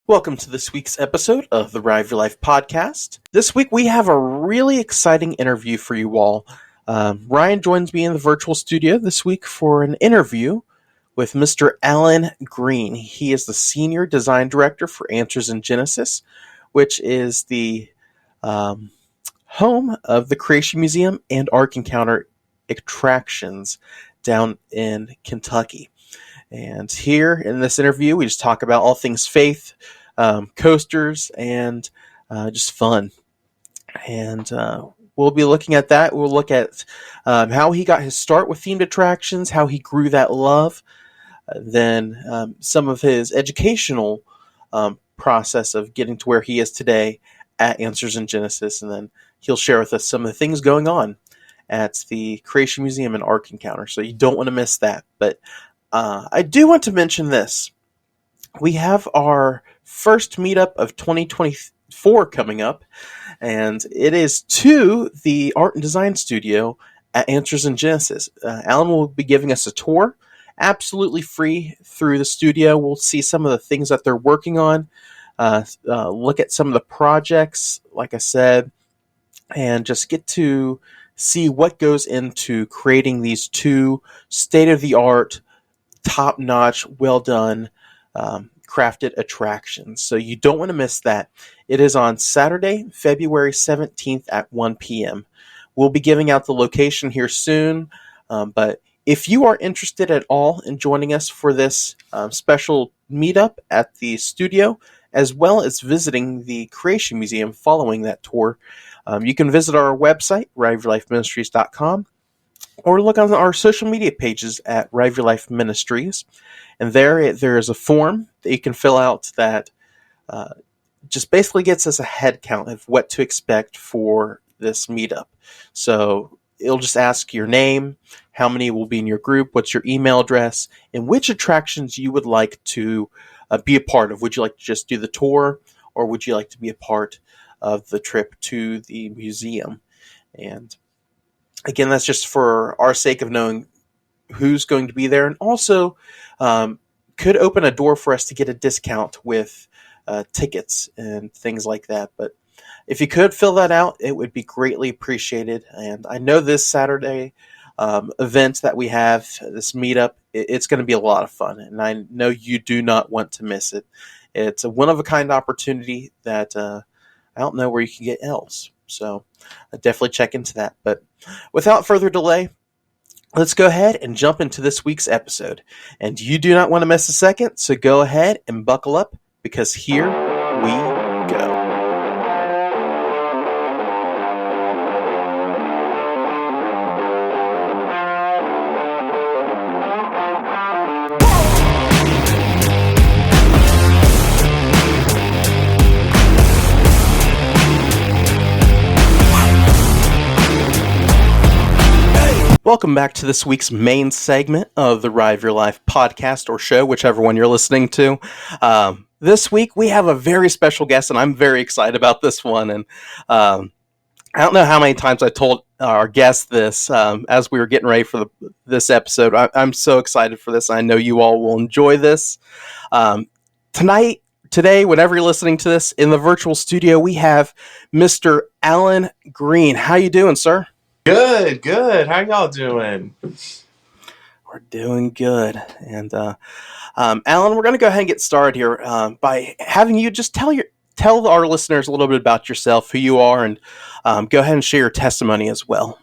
Welcome to this week's episode of the Rive Your Life podcast. This week we have a really exciting interview for you all. Ryan joins me in the virtual studio this week for an interview with Mr. Alan Greene. He is the Senior Design Director for Answers in Genesis, which is the home of the Creation Museum and Ark Encounter Attractions down in Kentucky. And here in this interview, we just talk about all things faith, coasters, and just fun. And we'll be looking at that. We'll look at how he got his start with themed attractions, how he grew that love, then some of his educational process of getting to where he is today at Answers in Genesis, and then he'll share with us some of the things going on at the Creation Museum and Ark Encounter. So you don't want to miss that. But I do want to mention this. We have our first meetup of 2024 coming up, and it is to the Art and Design Studio at Answers in Genesis. Alan will be giving us a tour, absolutely free through the studio. We'll see some of the things that they're working on, look at some of the projects, like I said, and just get to see what goes into creating these two state-of-the-art, top-notch, well-done, crafted attractions. So you don't want to miss that. It is on Saturday, February 17th at 1 p.m. We'll be giving out the location here soon, but if you are interested at all in joining us for this special meetup at the studio, as well as visiting the Creation Museum following that tour, you can visit our website, riveyourlifeministries.com, or look on our social media pages at Rive Your Life Ministries. And there is a form that you can fill out that just basically gets us a head count of what to expect for this meetup. So it'll just ask your name, how many will be in your group, what's your email address, and which attractions you would like to be a part of. Would you like to just do the tour, or would you like to be a part of the trip to the museum? And again, that's just for our sake of knowing who's going to be there, and also could open a door for us to get a discount with tickets and things like that. But if you could fill that out, it would be greatly appreciated. And I know this Saturday event that we have, this meetup, it's going to be a lot of fun, and I know you do not want to miss it. It's a one-of-a-kind opportunity that I don't know where you can get else. So definitely check into that. But without further delay, let's go ahead and jump into this week's episode. And you do not want to miss a second, so go ahead and buckle up, because here we go. Welcome back to this week's main segment of the Rive Your Life podcast or show, whichever one you're listening to. This week we have a very special guest, and I'm very excited about this one. And I don't know how many times I told our guest this as we were getting ready for this episode. I'm so excited for this. I know you all will enjoy this. Today, whenever you're listening to this, in the virtual studio, we have Mr. Alan Greene. How you doing, sir? Good. How y'all doing? We're doing good. And Alan, we're going to go ahead and get started here by having you just tell our listeners a little bit about yourself, who you are, and go ahead and share your testimony as well.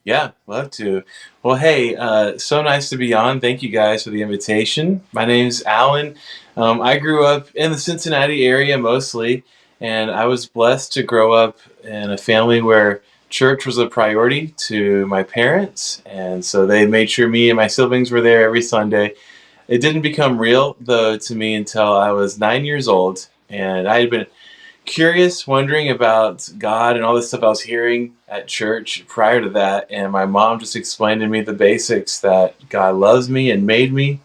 Yeah, love to. Well, hey, so nice to be on. Thank you guys for the invitation. My name's Alan. I grew up in the Cincinnati area mostly, and I was blessed to grow up in a family where church was a priority to my parents, and so they made sure me and my siblings were there every Sunday. It didn't become real, though, to me until I was 9 years old, and I had been curious, wondering about God and all this stuff I was hearing at church prior to that, and my mom just explained to me the basics, that God loves me and made me,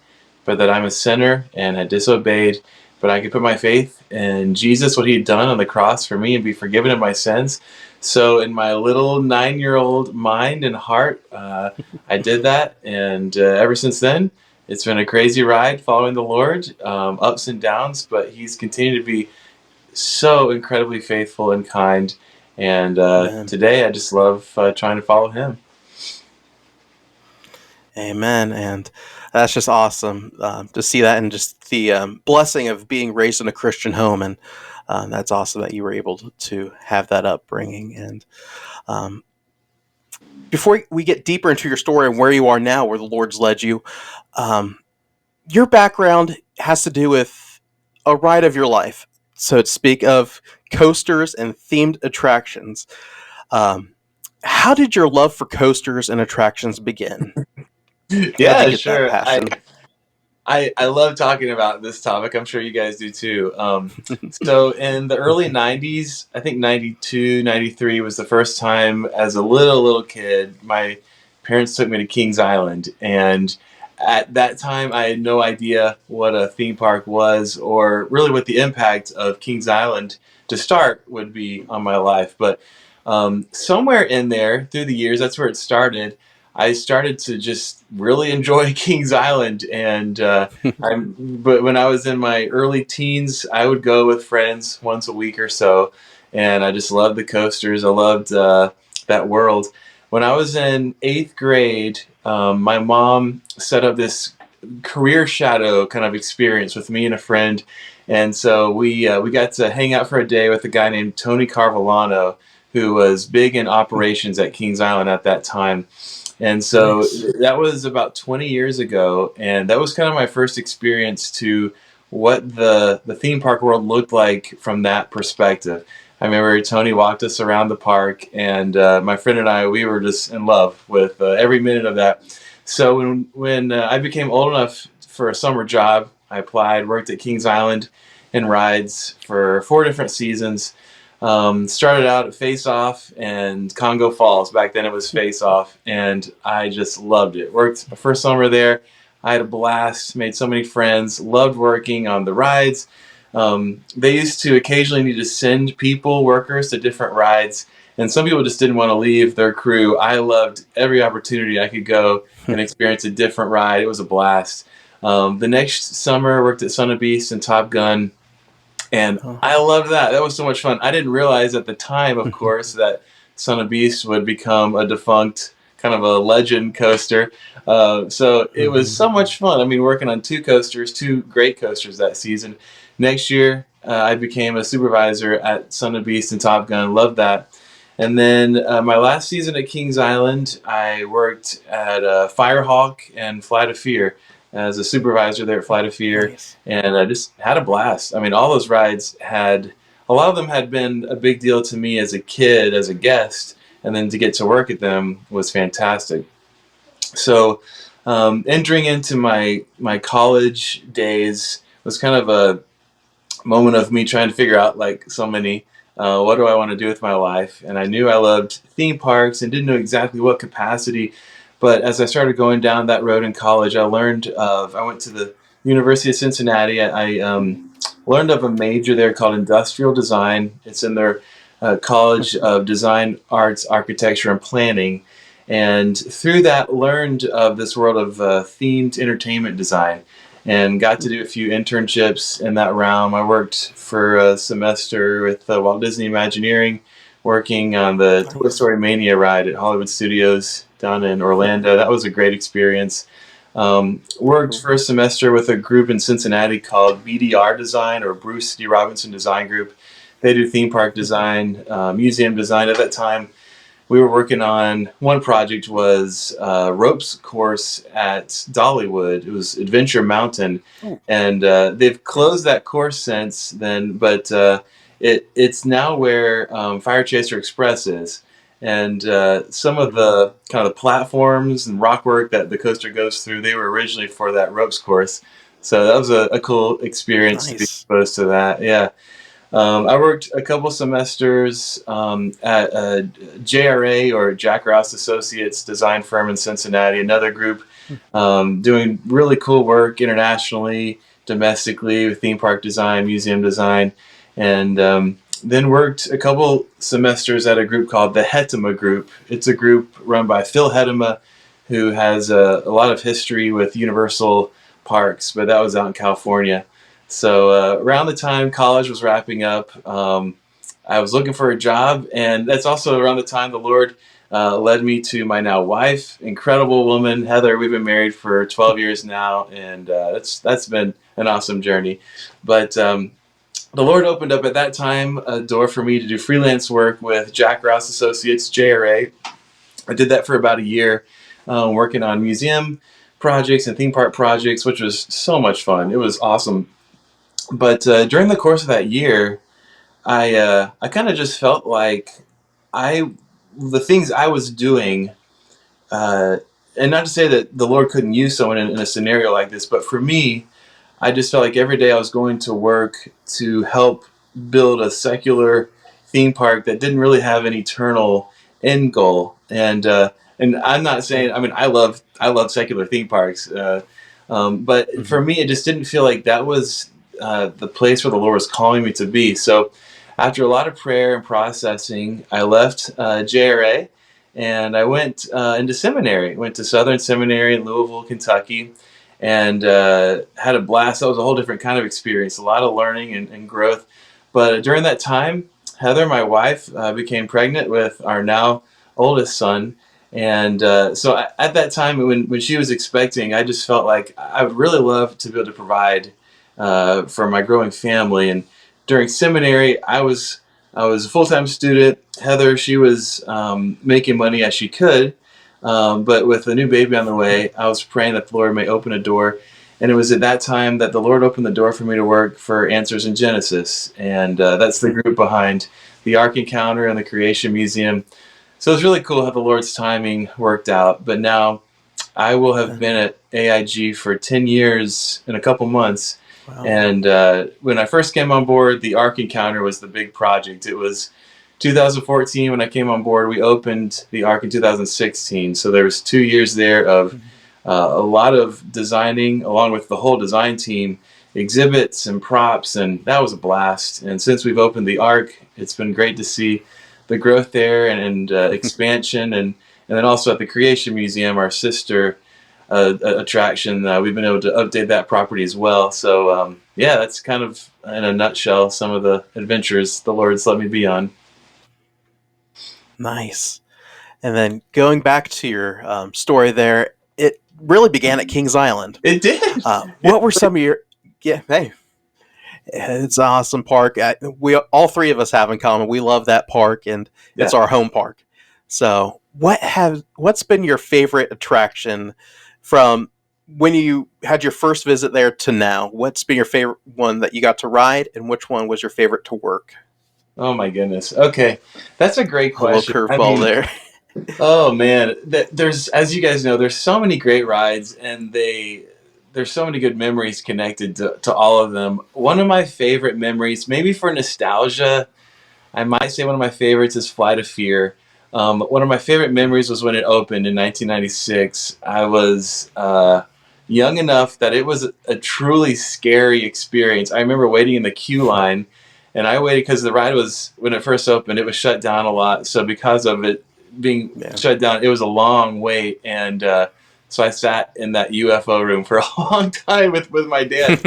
but that I'm a sinner and had disobeyed, but I could put my faith in Jesus, what he'd done on the cross for me, and be forgiven of my sins. So in my little 9-year-old mind and heart, I did that, and ever since then, It's been a crazy ride following the Lord, ups and downs, but He's continued to be so incredibly faithful and kind. And Amen. today, I just love trying to follow Him. Amen. And that's just awesome to see that, and just the blessing of being raised in a Christian home. And that's awesome that you were able to have that upbringing. And um, before we get deeper into your story and where you are now, where the Lord's led you, um, your background has to do with a ride of your life, so to speak, of coasters and themed attractions. Um, how did your love for coasters and attractions begin? How'd you Yeah, get that sure. I, passion? I I love talking about this topic. I'm sure you guys do too. So in the early 90s, I think 92, 93 was the first time as a little kid, my parents took me to Kings Island. And at that time, I had no idea what a theme park was or really what the impact of Kings Island to start would be on my life. But somewhere in there through the years, that's where it started. I started to just really enjoy Kings Island, and but when I was in my early teens, I would go with friends once a week or so, and I just loved the coasters. I loved that world. When I was in eighth grade, my mom set up this career shadow kind of experience with me and a friend, and so we got to hang out for a day with a guy named Tony Carvellano, who was big in operations at Kings Island at that time. And so Nice. that was about 20 years ago, and that was kind of my first experience to what the theme park world looked like from that perspective. I remember Tony walked us around the park, and my friend and I, we were just in love with every minute of that. So when I became old enough for a summer job, I applied, worked at Kings Island in rides for 4 different seasons. Started out at Face Off and Congo Falls. Back then it was Face Off, and I just loved it. Worked my first summer there. I had a blast, made so many friends, loved working on the rides. They used to occasionally need to send people, workers, to different rides, and some people just didn't want to leave their crew. I loved every opportunity I could go and experience a different ride. It was a blast. The next summer, I worked at Son of Beast and Top Gun, and Oh. I loved that. That was so much fun. I didn't realize at the time, of course, that Son of Beast would become a defunct kind of a legend coaster. So it was Mhm. so much fun. I mean, working on two coasters, two great coasters that season. Next year, I became a supervisor at Son of Beast and Top Gun. Loved that. And then my last season at Kings Island, I worked at Firehawk and Flight of Fear as a supervisor there at Flight of Fear, Nice. and I just had a blast. I mean, all those rides had a lot of them had been a big deal to me as a kid, as a guest, and then to get to work at them was fantastic. So, entering into my college days was kind of a moment of me trying to figure out, like so many, what do I want to do with my life? And I knew I loved theme parks and didn't know exactly what capacity. But as I started going down that road in college, I went to the University of Cincinnati. I learned of a major there called industrial design. It's in their College of Design, Arts, Architecture, and Planning. And through that, learned of this world of themed entertainment design, and got to do a few internships in that realm. I worked for a semester with Walt Disney Imagineering, working on the Toy Nice. Story Mania ride at Hollywood Studios down in Orlando. That was a great experience. Worked Cool. for a semester with a group in Cincinnati called BDR Design, or Bruce D. Robinson Design Group. They do theme park design, museum design. At that time, we were working on one project was a ropes course at Dollywood. It was Adventure Mountain, Oh. and they've closed that course since then. But it's now where Fire Chaser Express is, and some of Mhm. the kind of the platforms and rock work that the coaster goes through, they were originally for that ropes course. So that was a cool experience to be Nice. exposed to that. Yeah. I worked a couple semesters at JRA, or Jack Rouse Associates design firm in Cincinnati, another group doing really cool work internationally, domestically with theme park design, museum design, and then worked a couple semesters at a group called the Hetema Group. It's a group run by Phil Hetema, who has a lot of history with Universal parks, but that was out in California. So around the time college was wrapping up, I was looking for a job, and that's also around the time the Lord led me to my now wife, incredible woman, Heather. We've been married for 12 years now, and that's been an awesome journey. But the Lord opened up at that time a door for me to do freelance work with Jack Rouse Associates, JRA. I did that for about a year, working on museum projects and theme park projects, which was so much fun. It was awesome. But during the course of that year, I kind of just felt like I the things I was doing, uh, and not to say that the Lord couldn't use someone in a scenario like this, but for me, I just felt like every day I was going to work to help build a secular theme park that didn't really have an eternal end goal. And I'm not saying, I mean, I love secular theme parks, but for Mhm. me it just didn't feel like that was the place where the Lord was calling me to be. So after a lot of prayer and processing, I left JRA and I went into seminary. Went to Southern Seminary in Louisville, Kentucky, and had a blast. That was a whole different kind of experience, a lot of learning and growth. But during that time, Heather, my wife, became pregnant with our now oldest son. And at that time, when she was expecting, I just felt like I would really love to be able to provide for my growing family. And during seminary, I was a full time student. Heather, she was making money as she could, but with a new baby on the way, I was praying that the Lord may open a door. And it was at that time that the Lord opened the door for me to work for Answers in Genesis. And that's the group behind the Ark Encounter and the Creation Museum. So it's really cool how the Lord's timing worked out. But now I will have been at AIG for 10 years in a couple months. Wow. And when I first came on board, the Ark Encounter was the big project. It was 2014 when I came on board. We opened the Ark in 2016. So there was 2 years there of Mhm. a lot of designing, along with the whole design team, exhibits and props, and that was a blast. And since we've opened the Ark, it's been great to see the growth there and expansion, and then also at the Creation Museum, our sister attraction, we've been able to update that property as well. So yeah, that's kind of in a nutshell some of the adventures the Lord's let me be on. Nice. And then going back to your story there, it really began at Kings Island. It did. What were some of your? Yeah, hey, it's an awesome park. We all three of us have in common. We love that park, and Yeah. it's our home park. So, what's been your favorite attraction from when you had your first visit there to now? What's been your favorite one that you got to ride, and which one was your favorite to work? Oh my goodness. Okay, that's a great A little question. I curveball mean, there. oh man, there's, as you guys know, there's so many great rides, and there's so many good memories connected to all of them. One of my favorite memories, maybe for nostalgia, I might say one of my favorites is Flight of Fear. One of my favorite memories was when it opened in 1996. I was young enough that it was a truly scary experience. I remember waiting in the queue line, and I waited because the ride was, when it first opened, it was shut down a lot. So because of it being Yeah. shut down, it was a long wait, and so I sat in that UFO room for a long time with my dad.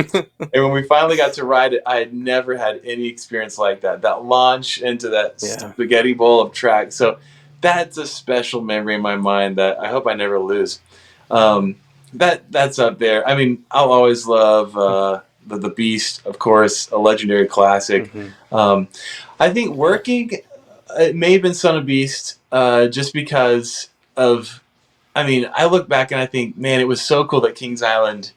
And when we finally got to ride it, I had never had any experience like that. That launch into that Yeah. spaghetti bowl of track. So that's a special memory in my mind that I hope I never lose. Um, that's up there. I mean, I'll always love the Beast, of course, a legendary classic. Mhm. Um, I think working, it may have been Son of Beast, just because of. I mean, I look back and I think, man, it was so cool that Kings Island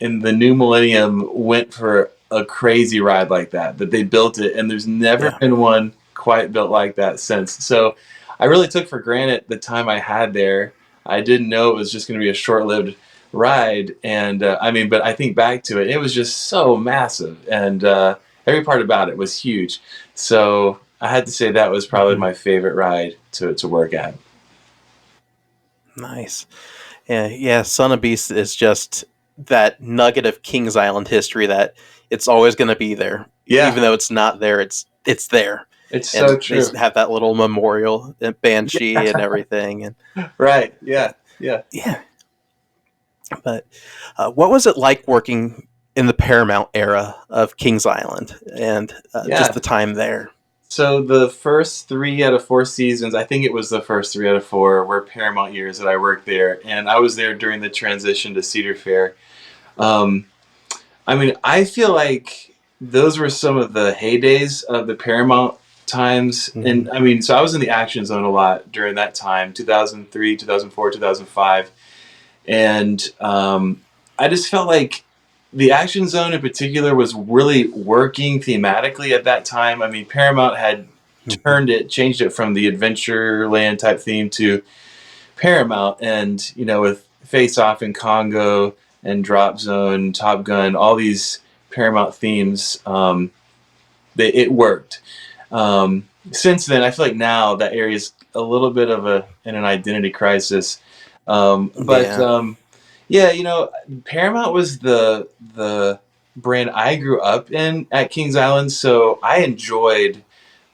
in the new millennium went for a crazy ride like that, that they built it, and there's never Yeah. been one quite built like that since. So I really took for granted the time I had there. I didn't know it was just going to be a short-lived ride, and I mean, but I think back to it, it was just so massive, and every part about it was huge. So I had to say that was probably Mhm. my favorite ride to work at. Nice. Yeah, yeah. Son of Beast is just that nugget of Kings Island history that it's always going to be there, Yeah, even though it's not there. It's there, it's so and they true. have that little memorial at Banshee and everything. And Right, yeah. Yeah. Yeah, but what was it like working in the Paramount era of Kings Island and just Yeah. the time there? So the first 3 out of 4 seasons, I think it was the first 3 out of 4, were Paramount years that I worked there, and I was there during the transition to Cedar Fair. Um, I mean, I feel like those were some of the heydays of the Paramount times, and Mhm. I mean, so I was in the action zone a lot during that time, 2003, 2004, 2005, and I just felt like the action zone in particular was really working thematically at that time. I mean, Paramount had Mhm. changed it from the Adventureland type theme to Paramount, and with Face Off in Congo and Drop Zone, Top Gun, all these Paramount themes, it worked. Since then, I feel like now that area is a little bit of in an identity crisis. But Yeah. yeah, Paramount was the brand I grew up in at Kings Island, so I enjoyed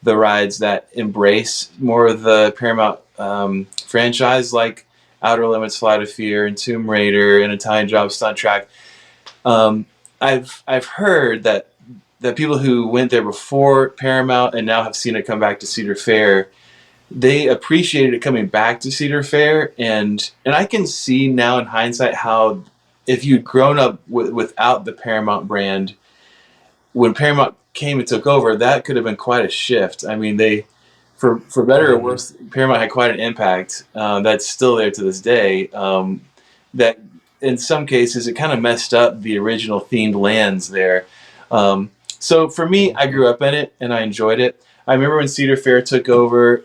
the rides that embrace more of the Paramount franchise, like Outer Limits, Flight of Fear, and Tomb Raider, and Italian Job Stunt Track. Um, I've heard that people who went there before Paramount and now have seen it come back to Cedar Fair, they appreciated it coming back to Cedar Fair, and I can see now in hindsight how if you'd grown up without the Paramount brand, when Paramount came and took over, that could have been quite a shift. I mean, for better or Mhm. worse, Paramount had quite an impact that's still there to this day. That in some cases it kind of messed up the original themed lands there. So for me, I Mhm. grew up in it and I enjoyed it. I remember when Cedar Fair took over.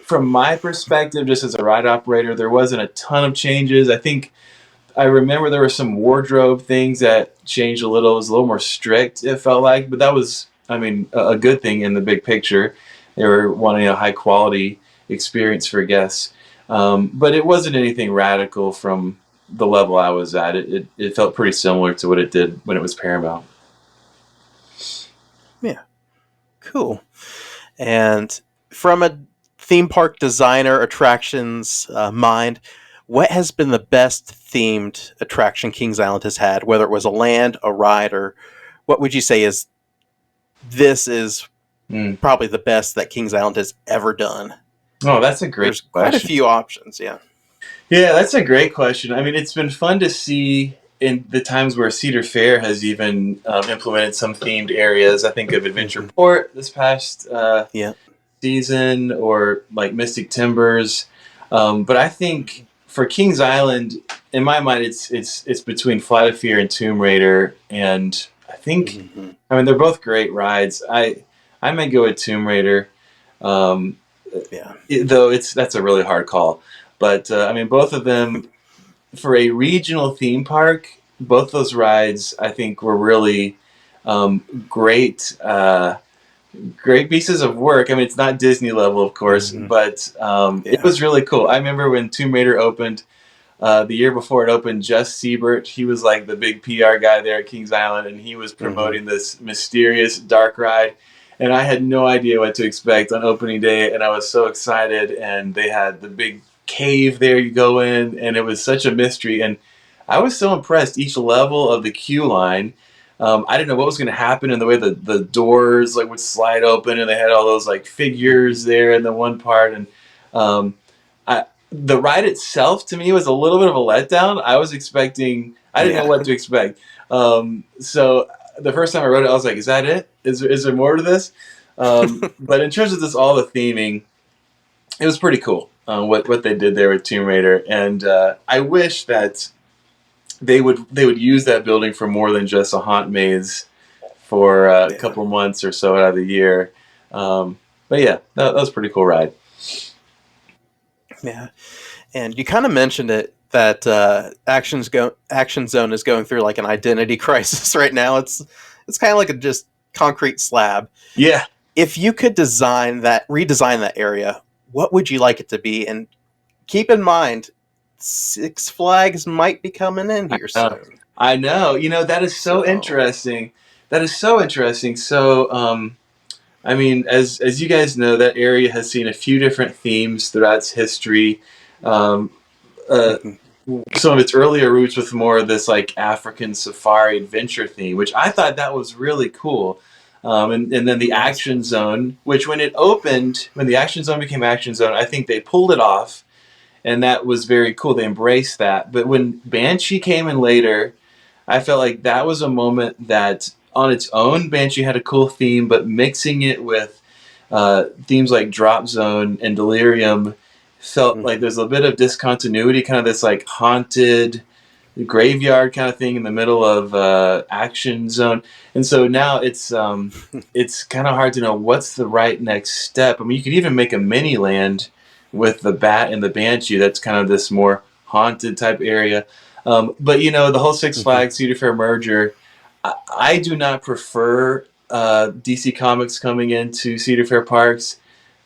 From my perspective, just as a ride operator, there wasn't a ton of changes. I think I remember there were some wardrobe things that changed a little. It was a little more strict, it felt like, but that was, I mean, a good thing in the big picture. They were wanting a high quality experience for guests. But it wasn't anything radical from the level I was at. It felt pretty similar to what it did when it was Paramount. Yeah. Cool. And from a theme park designer attractions mind, what has been the best themed attraction Kings Island has had? Whether it was a land, a ride, or what would you say is this is Mm. probably the best that Kings Island has ever done? Oh, that's a great There's quite a question. few options. Yeah. Yeah, that's a great question. I mean, it's been fun to see in the times where Cedar Fair has even implemented some themed areas. I think of Adventure Hmm. Port this past Yeah. season, or like Mystic Timbers. But I think Hmm. for Kings Island, in my mind, it's between Flight of Fear and Tomb Raider, and I think, Hmm. I mean, they're both great rides. I may go with Tomb Raider. Um, Yeah. though that's a really hard call. But I mean, both of them for a regional theme park. Both those rides, I think, were really great, great pieces of work. I mean, it's not Disney level, of course, Hmm. but it Yeah. was really cool. I remember when Tomb Raider opened. The year before it opened, Just Siebert, he was like the big PR guy there at Kings Island, and he was Hmm. promoting this mysterious dark ride. And I had no idea what to expect on opening day, and I was so excited. And they had the big cave there you go in, and it was such a mystery. And I was so impressed. Each level of the queue line, I didn't know what was going to happen, and the way the doors like would slide open, and they had all those like Hmm. figures there in the one part, and um, the ride itself to me was a little bit of a letdown. I didn't know Yeah. what to expect. So the first time I rode it, I was like, "Is that it? Is there more to this?" But in terms of this, all the theming, it was pretty cool. What they did there with Tomb Raider, and I wish that they would use that building for more than just a haunt maze for a Yeah. couple months or so out of the year. But yeah, that was a pretty cool ride. Yeah. And you kind of mentioned it that Action Zone is going through like an identity crisis right now. It's kind of like a just concrete slab. Yeah. If you could redesign that area, what would you like it to be? And keep in mind, Six Flags might be coming in here Uh, soon. I know. That is so So, interesting. That is so interesting. So, I mean, as you guys know, that area has seen a few different themes throughout its history. Um, Mm-hmm. some of its earlier roots with more of this like African safari adventure theme, which I thought that was really cool. And then the Yes. Action Zone, which when it opened, when the Action Zone became Action Zone, I think they pulled it off, and that was very cool. They embraced that. But when Banshee came in later, I felt like that was a moment that on its own, Banshee had a cool theme, but mixing it with themes like Drop Zone and Delirium felt like Mm-hmm. there's a bit of discontinuity, kind of this like haunted graveyard kind of thing in the middle of Action Zone, and so now it's kind of hard to know what's the right next step. I mean, you could even make a mini land with the Bat and the Banshee. That's kind of this more haunted type area. But you know, the whole Six Mm-hmm. Flags Cedar Fair merger, I do not prefer DC Comics coming into Cedar Fair parks,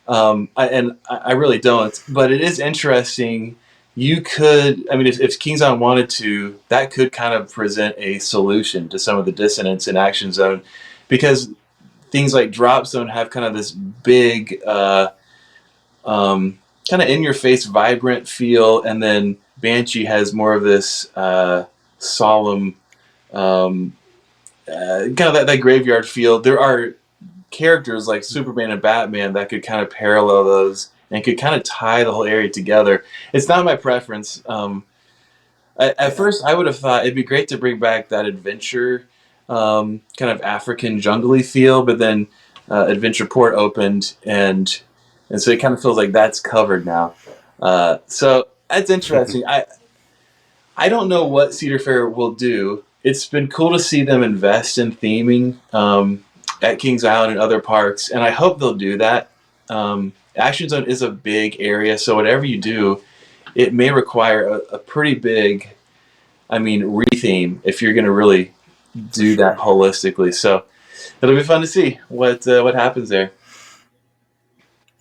I really don't. But it is interesting. You could, I mean, if King's On wanted to, that could kind of present a solution to some of the dissonance in Action Zone, because things like Drop Zone have kind of this big, kind of in your face, vibrant feel, and then Banshee has more of this solemn, um, kind of that graveyard feel. There are characters like Superman and Batman that could kind of parallel those and could kind of tie the whole area together. It's not my preference. At Yeah. first, I would have thought it'd be great to bring back that adventure, kind of African jungly feel, but then Adventure Port opened, and so it kind of feels like that's covered now. So that's interesting. I don't know what Cedar Fair will do. It's been cool to see them invest in theming at Kings Island and other parks, and I hope they'll do that. Action Zone is a big area, so whatever you do, it may require a pretty big, I mean, retheme if you're going to really For do that sure. holistically. So it'll be fun to see what happens there.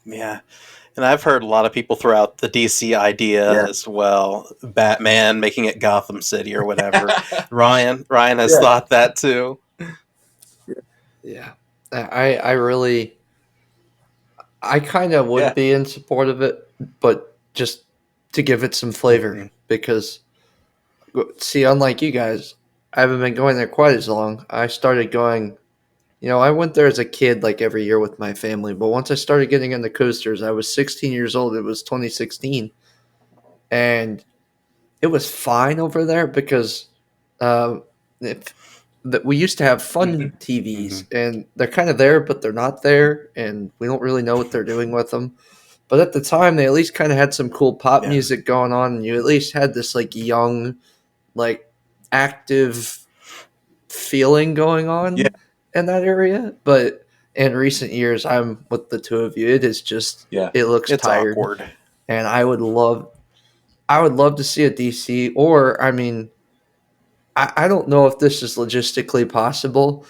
Yeah. And I've heard a lot of people throw out the DC idea Yeah. as well. Batman making it Gotham City or whatever. Ryan has Yeah. thought that too. Yeah. I really, I kind of would Yeah. be in support of it, but just to give it some flavor Mm-hmm. because, see, unlike you guys, I haven't been going there quite as long. I started going, I went there as a kid like every year with my family, but once I started getting into coasters, I was 16 years old. It was 2016, and it was fine over there because if that we used to have Mhm. fun Mm-hmm. TVs, and they're kind of there, but they're not there, and we don't really know what they're doing with them. But at the time, they at least kind of had some cool pop Yeah. music going on, and you at least had this like young, like active feeling going Yeah. on in that area. But in recent years, I'm with the two of you. It is just Yeah. it looks It's tired, awkward. and I would love to see a DC, or I mean, I don't know if this is logistically possible,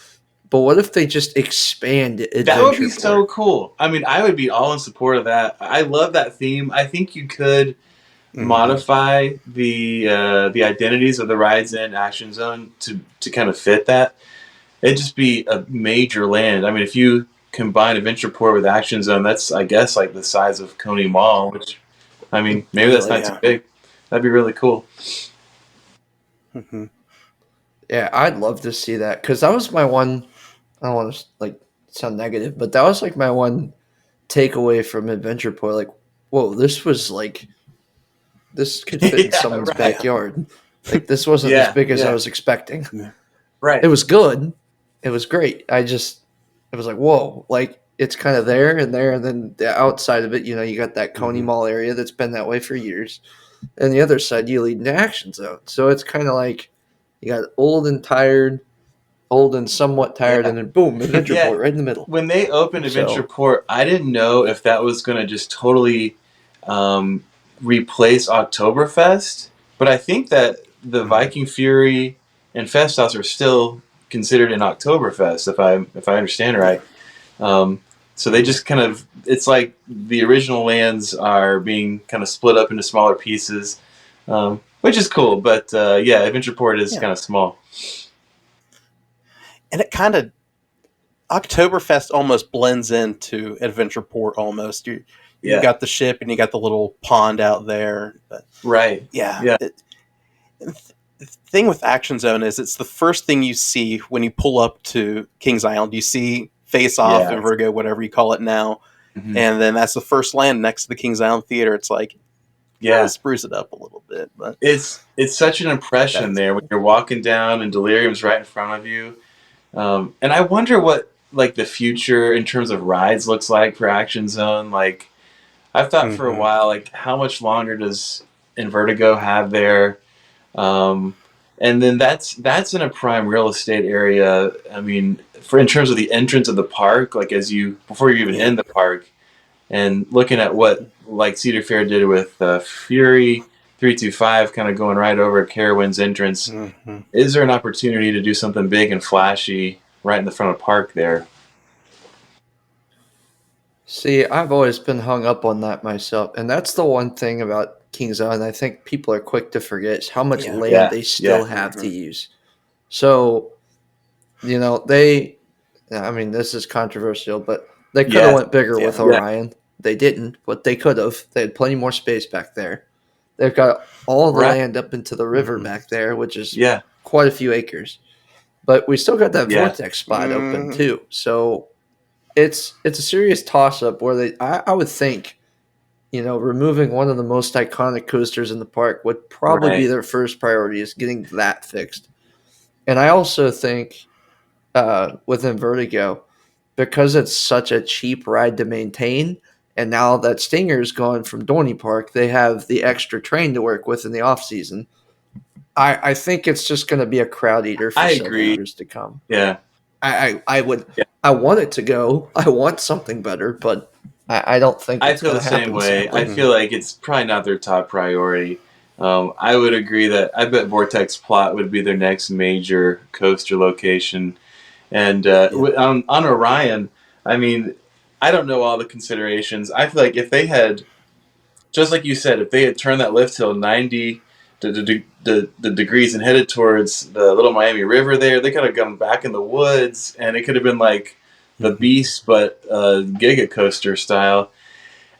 but what if they just expand That would be Adventure so Port? cool. I mean, I would be all in support of that. I love that theme. I think you could Mm-hmm. modify the identities of the rides in Action Zone to kind of fit that. It'd just be a major land. I mean, if you combine Adventure Port with Action Zone, that's I guess like the size of Coney Mall, which I mean maybe Yeah, that's like not too Yeah. big. That'd be really cool. Mm-hmm. yeah, I'd love to see that because that was my one. I don't want to like sound negative, but that was like my one takeaway from Adventure Port. Like, whoa, this could fit in Yeah, someone's right. Yeah. backyard. Like, this wasn't as Yeah, big as I yeah, was expecting. Yeah. right. It was good. It was great. It was like, whoa, like it's kind of there and there, and then the outside of it, you got that Coney Mm-hmm. Mall area that's been that way for years, and the other side you lead into Action Zone. So it's kind of like you got old and tired, old and somewhat tired, Yeah, and then boom, Adventure yeah. Port right in the middle. When they opened Adventure So Port, I didn't know if that was going to just totally um, replace Oktoberfest, but I think that the Mm-hmm. Viking Fury and Festhaus are still considered an Oktoberfest, if I understand right. Um, so they Yeah. just kind of, it's like the original lands are being kind of split up into smaller pieces, which is cool. But yeah, Adventure Port is Yeah. kind of small. And it kind of Oktoberfest almost blends into Adventure Port almost. you Yeah. got the ship and you got the little pond out there. But Right. yeah, Yeah. the thing with Action Zone is it's the first thing you see when you pull up to Kings Island. You see Face Off Yeah. and Vertigo, whatever you call it now, Mhm. and then that's the first land next to the Kings Island Theater. It's like, Yeah. spruce it up a little bit, but It's such an impression that's there when cool. you're walking down and Delirium's right in front of you. And I wonder what like the future in terms of rides looks like for Action Zone. Like I've thought for a Mm-hmm. while, like how much longer does Invertigo have there? Um, and then that's in a prime real estate area. I mean, for in terms of the entrance of the park, like as you before you're even Yeah. in the park, and looking at what like Cedar Fair did with Fury 325, kind of going right over Carowind's entrance. Mm-hmm. Is there an opportunity to do something big and flashy right in the front of park there? See, I've always been hung up on that myself, and that's the one thing about Kings Island I think people are quick to forget is how much Yeah. land Yeah, they yeah, still have to Mm-hmm. use. So, they I mean, this is controversial, but they could have yeah, went bigger with Yeah. yeah, Orion. They didn't, but they could have. They had plenty more space back there. They've got all the right, land up into the river Mm-hmm. back there, which is yeah, quite a few acres. But we still got that yeah, vortex spot open Mm-hmm. too. So it's a serious toss up where I would think, removing one of the most iconic coasters in the park would probably be right. their first priority is getting that fixed. And I also think within Vertigo, because it's such a cheap ride to maintain, and now that Stinger's gone from Donnie Park, they have the extra train to work with in the off season. I think it's just going to be a crowd eater for I several agree. years to come. Yeah, I would yeah. I want it to go. I want something better, but I don't think I it's feel going the to same happen. way. I Sadly, Mm-hmm. feel like it's probably not their top priority. I would agree that I bet Vortex Plot would be their next major coaster location. And Yeah. on Orion, I mean, I don't know all the considerations. I feel like if they had, just like you said, if they had turned that lift hill 90 the degrees and headed towards the Little Miami River there, they could have gone back in the woods, and it could have been like the Mm-hmm. Beast, but Giga Coaster style.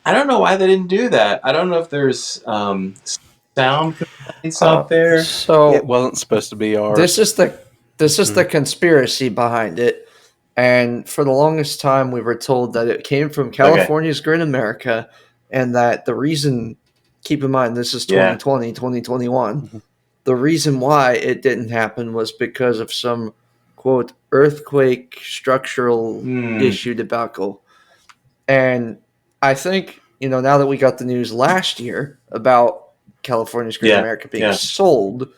I don't know why they didn't do that. I don't know if there's sound complaints out there. It so wasn't supposed to be this ours. is the this is Mm-hmm. the conspiracy behind it. And for the longest time, we were told that it came from Okay. California's Great America, and that the reason, keep in mind, this is Yeah. 2020, 2021, Mm-hmm. the reason why it didn't happen was because of some, quote, earthquake structural Hmm. issue debacle. And I think, now that we got the news last year about California's Great Yeah. America being Yeah. sold,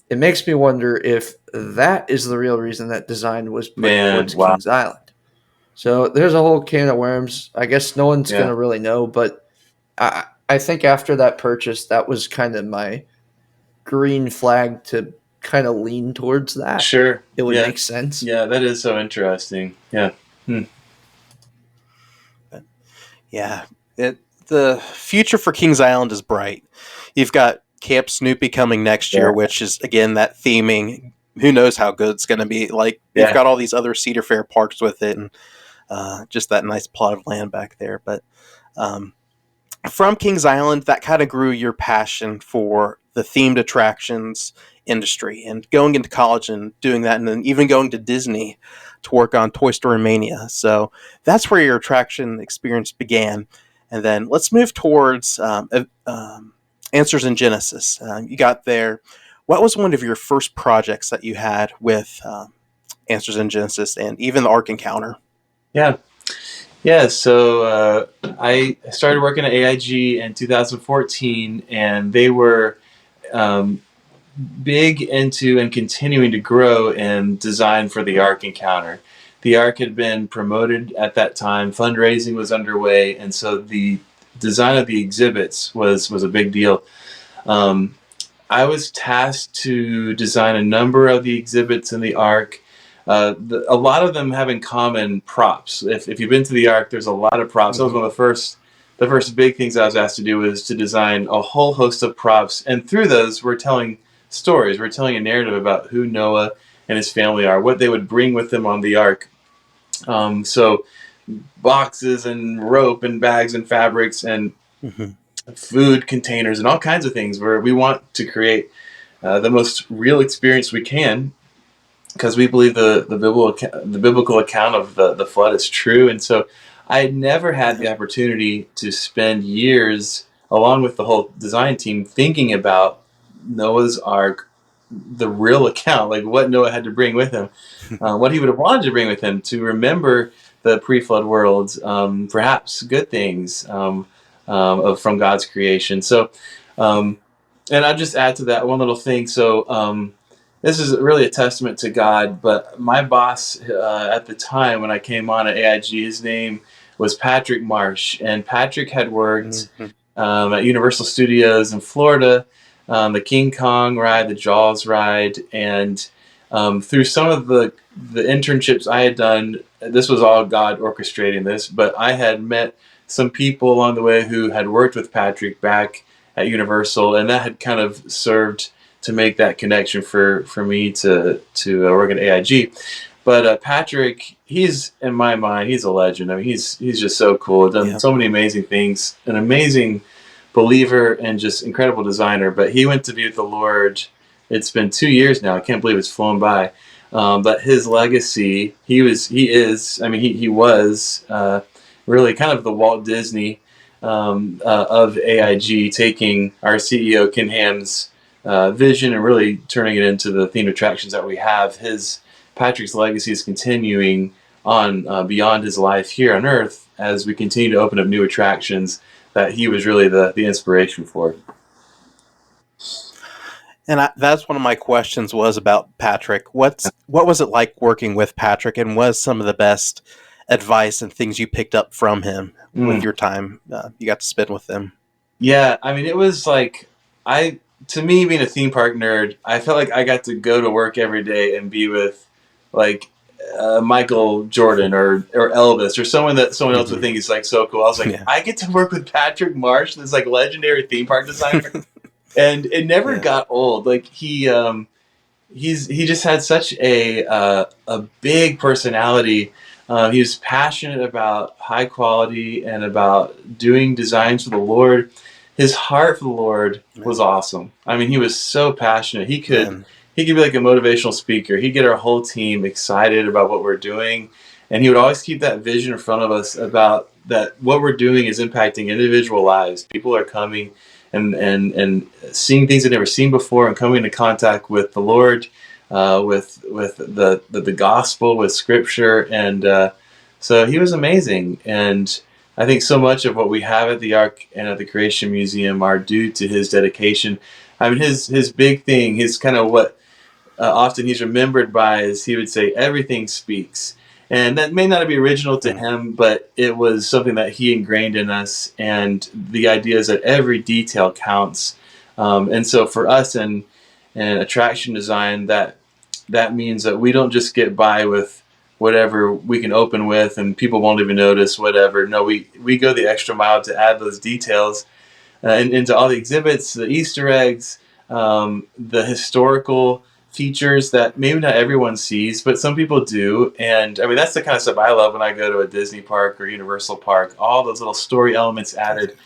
it makes me wonder if that is the real reason that design was put Man. towards Wow. Kings Island. So there's a whole can of worms. I guess no one's going Yeah. to really know, but I think after that purchase, that was kind of my green flag to kind of lean towards that. Sure. It would Yeah. make sense. Yeah. That is so interesting. Yeah. Hmm. But yeah, the future for Kings Island is bright. You've got Camp Snoopy coming next Yeah. year, which is again that theming. Who knows how good it's going to be? Like you've Yeah. got all these other Cedar Fair parks with it, and just that nice plot of land back there. But um, from Kings Island, that kind of grew your passion for the themed attractions industry and going into college and doing that, and then even going to Disney to work on Toy Story Mania. So that's where your attraction experience began. And then let's move towards Answers in Genesis. You got there. What was one of your first projects that you had with Answers in Genesis and even the Ark Encounter? Yeah. Yeah. So I started working at AIG in 2014, and they were um, big into and continuing to grow in design for the Ark Encounter. The Ark had been promoted at that time, fundraising was underway, and so the design of the exhibits was a big deal. Um, I was tasked to design a number of the exhibits in the Ark. A lot of them have in common props. If you've been to the Ark, there's a lot of props. That was Mm-hmm. one of the first big things I was asked to do was to design a whole host of props, and through those, we're telling stories. We're telling a narrative about who Noah and his family are, what they would bring with them on the Ark. So boxes and rope and bags and fabrics and Mm-hmm. food containers and all kinds of things, where we want to create the most real experience we can, because we believe the biblical account of the flood is true. And so I had never had Yeah. the opportunity to spend years along with the whole design team thinking about Noah's Ark, the real account, like what Noah had to bring with him, what he would have wanted to bring with him to remember the pre-flood world, perhaps good things from God's creation. So, and I'll just add to that one little thing. So, this is really a testament to God. But my boss at the time when I came on at AIG, his name was Patrick Marsh, and Patrick had worked Mm-hmm. at Universal Studios in Florida, the King Kong ride, the Jaws ride, and through some of the internships I had done, this was all God orchestrating this. But I had met some people along the way who had worked with Patrick back at Universal, and that had kind of served to make that connection for me to work at AIG. But Patrick, he's in my mind, he's a legend. I mean, he's just so cool. Done Yeah. so many amazing things. An amazing believer and just incredible designer. But he went to be with the Lord. It's been 2 years now. I can't believe it's flown by. But his legacy, he was really kind of the Walt Disney of AIG, taking our CEO Ken Ham's vision and really turning it into the themed attractions that we have. Patrick's legacy is continuing on beyond his life here on Earth as we continue to open up new attractions that he was really the inspiration for. And that's one of my questions was about Patrick. What was it like working with Patrick, and was some of the best advice and things you picked up from him with Mm. your time you got to spend with him? Yeah, I mean, it was like to me, being a theme park nerd, I felt like I got to go to work every day and be with like Michael Jordan or Elvis or someone that someone else would Mm-hmm. think is like so cool. I was like, Yeah. I get to work with Patrick Marsh, this like legendary theme park designer, and it never Yeah. got old. Like he just had such a big personality. He was passionate about high quality and about doing designs for the Lord. His heart for the Lord was Man. awesome. I mean, he was so passionate. Man. He could be like a motivational speaker. He'd get our whole team excited about what we're doing, and he would always keep that vision in front of us about that what we're doing is impacting individual lives. People are coming and seeing things they've never seen before and coming into contact with the Lord, with the gospel, with Scripture, and so he was amazing. And I think so much of what we have at the Ark and at the Creation Museum are due to his dedication. I mean, his big thing, his kind of what often he's remembered by is he would say everything speaks. And that may not be original to Mm. him, but it was something that he ingrained in us. And the idea is that every detail counts. And so for us in attraction design, that means that we don't just get by with whatever we can open with and people won't even notice whatever. No, we go the extra mile to add those details into all the exhibits, the Easter eggs, the historical features that maybe not everyone sees, but some people do. And I mean, that's the kind of stuff I love when I go to a Disney park or Universal park. All those little story elements added.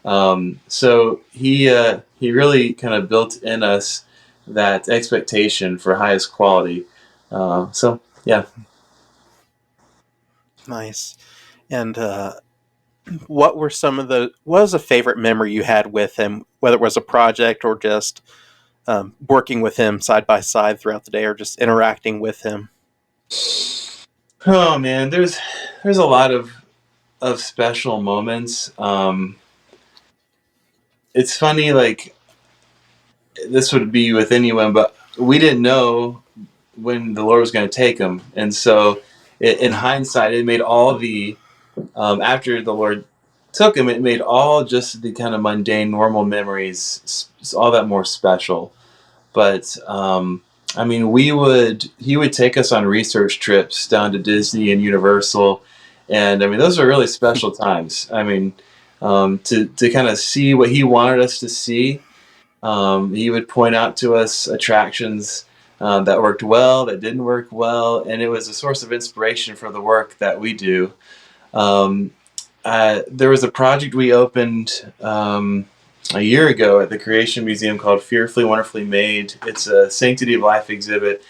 So he really kind of built in us that expectation for highest quality. So yeah. Nice. And what were some of the what was a favorite memory you had with him, whether it was a project or just working with him side by side throughout the day, or just interacting with him? Oh man, there's a lot of special moments. It's funny, like this would be with anyone, but we didn't know when the Lord was going to take him, and so in hindsight, it made all the after the Lord took him, it made all just the kind of mundane, normal memories all that more special. But I mean, he would take us on research trips down to Disney and Universal, and I mean, those are really special times. I mean, to kind of see what he wanted us to see. He would point out to us attractions that worked well, that didn't work well, and it was a source of inspiration for the work that we do. Um, there was a project we opened a year ago at the Creation Museum called Fearfully Wonderfully Made. It's a Sanctity of Life exhibit,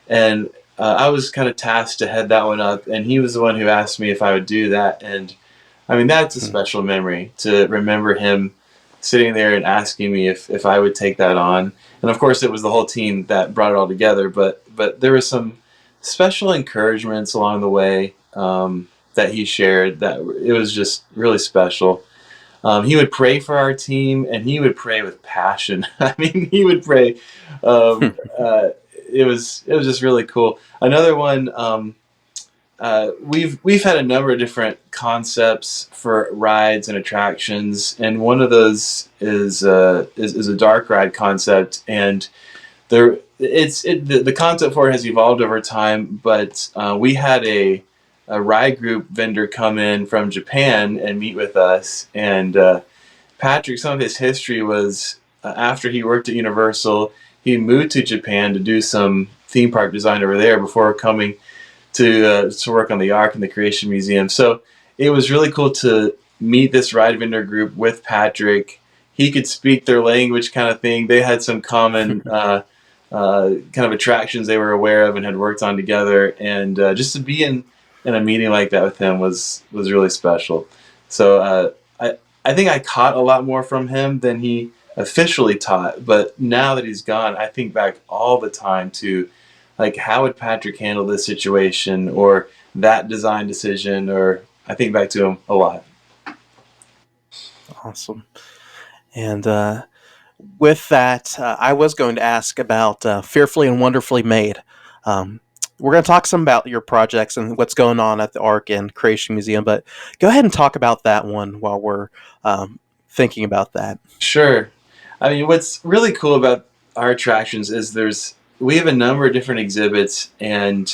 and I was kind of tasked to head that one up, and he was the one who asked me if I would do that. And I mean, that's a special memory to remember him sitting there and asking me if I would take that on. And of course, it was the whole team that brought it all together. But there was some special encouragements along the way that he shared that it was just really special. He would pray for our team, and he would pray with passion. I mean, he would pray. Um, uh, it was just really cool. Another one. We've had a number of different concepts for rides and attractions, and one of those is a dark ride concept, and the concept for it has evolved over time. But we had a ride group vendor come in from Japan and meet with us, and Patrick, some of his history was after he worked at Universal, he moved to Japan to do some theme park design over there before coming to work on the Ark and the Creation Museum. So it was really cool to meet this ride vendor group with Patrick. He could speak their language, kind of thing. They had some common kind of attractions they were aware of and had worked on together. And just to be in a meeting like that with him was really special. So I think I caught a lot more from him than he officially taught. But now that he's gone, I think back all the time to, like, how would Patrick handle this situation or that design decision? Or I think back to him a lot. Awesome. And with that, I was going to ask about Fearfully and Wonderfully Made. We're going to talk some about your projects and what's going on at the Ark and Creation Museum, but go ahead and talk about that one while we're thinking about that. Sure. I mean, what's really cool about our attractions is we have a number of different exhibits, and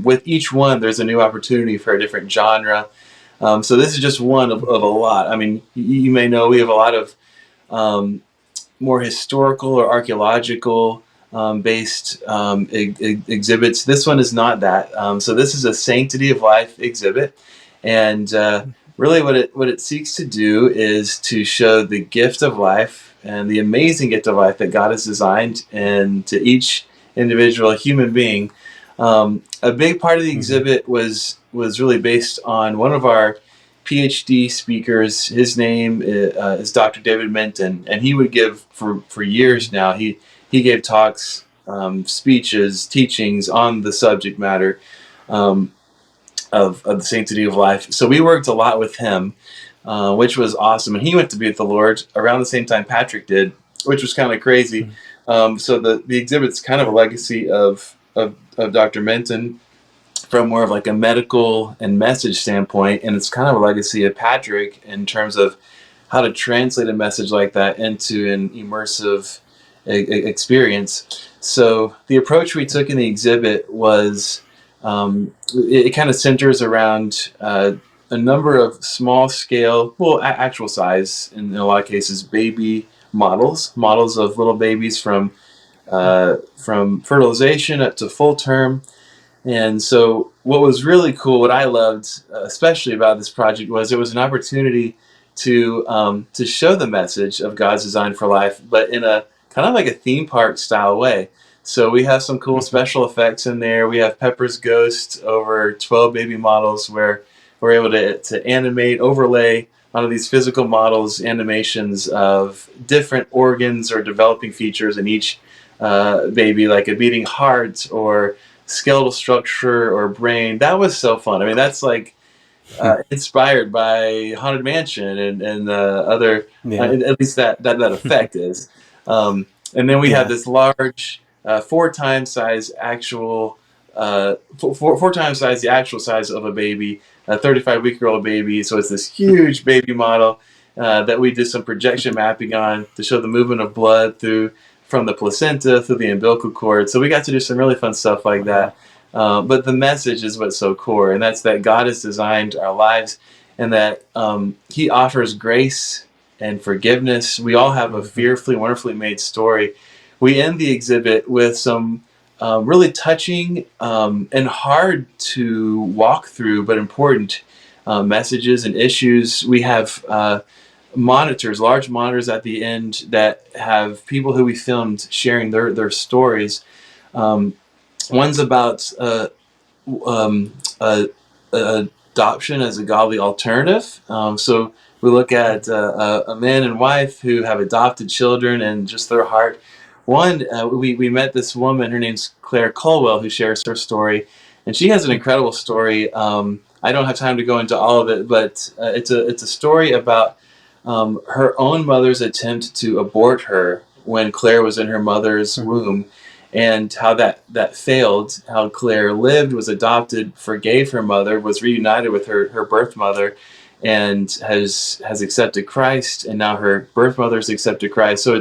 with each one, there's a new opportunity for a different genre. So this is just one of a lot. I mean, you may know we have a lot of more historical or archaeological based exhibits. This one is not that. So this is a Sanctity of Life exhibit, and really what it seeks to do is to show the gift of life and the amazing gift of life that God has designed into each individual human being. A big part of the exhibit was really based on one of our PhD speakers. His name is Dr. David Minton, and he would give for years now. He gave talks, speeches, teachings on the subject matter of the sanctity of life. So we worked a lot with him, which was awesome. And he went to be with the Lord around the same time Patrick did, which was kind of crazy. So the exhibit's kind of a legacy of Dr. Minton from more of like a medical and message standpoint, and it's kind of a legacy of Patrick in terms of how to translate a message like that into an immersive experience. So the approach we took in the exhibit was it kind of centers around a number of small scale, well, actual size in a lot of cases, baby models of little babies from fertilization up to full term. And so what was really cool, what I loved especially about this project, was it was an opportunity to show the message of God's design for life, but in a kind of like a theme park style way. So we have some cool special effects in there. We have Pepper's Ghost over 12 baby models where we're able to animate, overlay onto these physical models animations of different organs or developing features in each baby, like a beating heart or skeletal structure or brain. That was so fun. I mean, that's like inspired by Haunted Mansion and other, at least that effect is. And then we have this large 4 times size actual, four times size the actual size of a baby, a 35-week-old baby. So it's this huge baby model that we did some projection mapping on to show the movement of blood from the placenta through the umbilical cord. So we got to do some really fun stuff like that. But the message is what's so core, and that's that God has designed our lives and that he offers grace and forgiveness. We all have a fearfully, wonderfully made story. We end the exhibit with some really touching and hard to walk through, but important messages and issues. We have monitors, large monitors at the end that have people who we filmed sharing their stories. Um, one's about um, uh, adoption as a godly alternative. So we look at a man and wife who have adopted children and just their heart. We met this woman, her name's Claire Colwell, who shares her story, and she has an incredible story. I don't have time to go into all of it, but it's a story about her own mother's attempt to abort her when Claire was in her mother's womb, and how that failed. How Claire lived, was adopted, forgave her mother, was reunited with her birth mother, and has accepted Christ, and now her birth mother has accepted Christ. So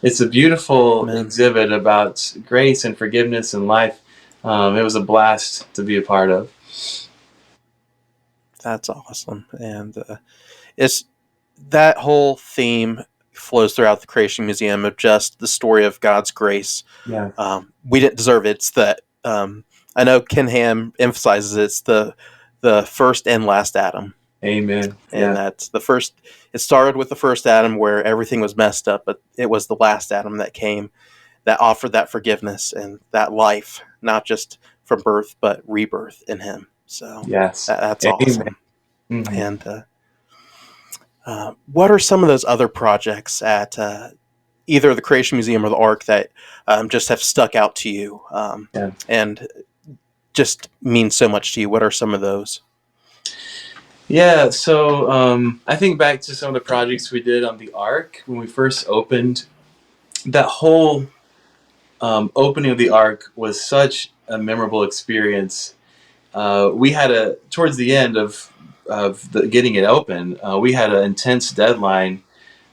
it's a beautiful Amen. exhibit about grace and forgiveness and life. It was a blast to be a part of. That's awesome. And it's that whole theme flows throughout the Creation Museum of just the story of God's grace. Yeah. We didn't deserve it. It's that I know Ken Ham emphasizes it's the first and last Adam. Amen. And that's the first. It started with the first Adam where everything was messed up, but it was the last Adam that came, that offered that forgiveness and that life, not just from birth but rebirth in Him. So Yes. that's Amen. awesome. Mm-hmm. And what are some of those other projects at either the Creation Museum or the Ark that just have stuck out to you and just mean so much to you? What are some of those? Yeah, so I think back to some of the projects we did on the Ark when we first opened. That whole opening of the Ark was such a memorable experience. We had towards the end of getting it open, we had an intense deadline.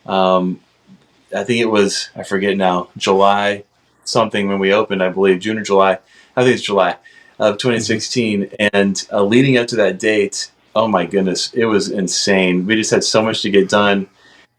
I think it was, I forget now, July something when we opened, I believe, June or July. I think it's July of 2016. And leading up to that date, oh my goodness, it was insane. We just had so much to get done.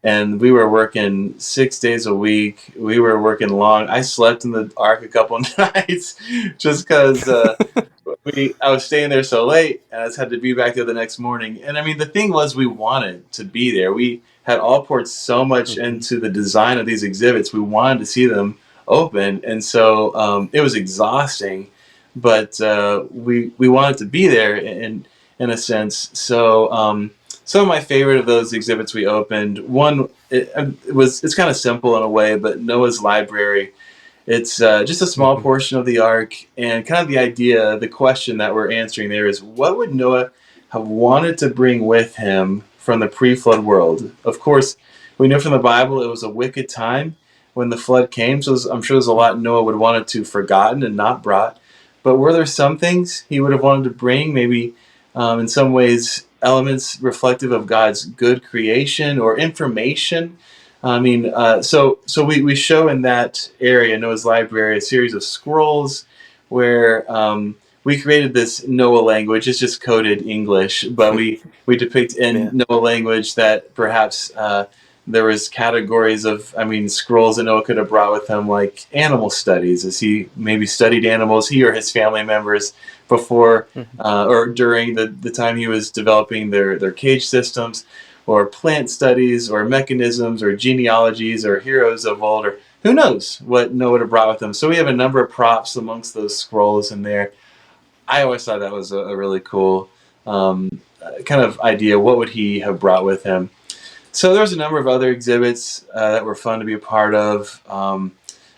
And we were working 6 days a week. We were working long. I slept in the Ark a couple nights just because I was staying there so late, and I just had to be back there the next morning. And I mean, the thing was, we wanted to be there. We had all poured so much into the design of these exhibits. We wanted to see them open, and so it was exhausting. But we wanted to be there in a sense. So some of my favorite of those exhibits we opened. One it's kind of simple in a way, but Noah's Library. It's just a small portion of the Ark, and kind of the idea, the question that we're answering there is, what would Noah have wanted to bring with him from the pre-flood world? Of course, we know from the Bible it was a wicked time when the flood came, so I'm sure there's a lot Noah would have wanted to forgotten and not brought. But were there some things he would have wanted to bring, maybe in some ways elements reflective of God's good creation or information? I mean, so we show in that area, Noah's Library, a series of scrolls where we created this Noah language. It's just coded English, but we depict in Noah language that perhaps there was categories of, scrolls that Noah could have brought with him, like animal studies, as he maybe studied animals, he or his family members, before or during the time he was developing their cage systems, or plant studies, or mechanisms, or genealogies, or heroes of old, or who knows what Noah would have brought with him. So we have a number of props amongst those scrolls in there. I always thought that was a really cool kind of idea. What would he have brought with him? So there's a number of other exhibits that were fun to be a part of.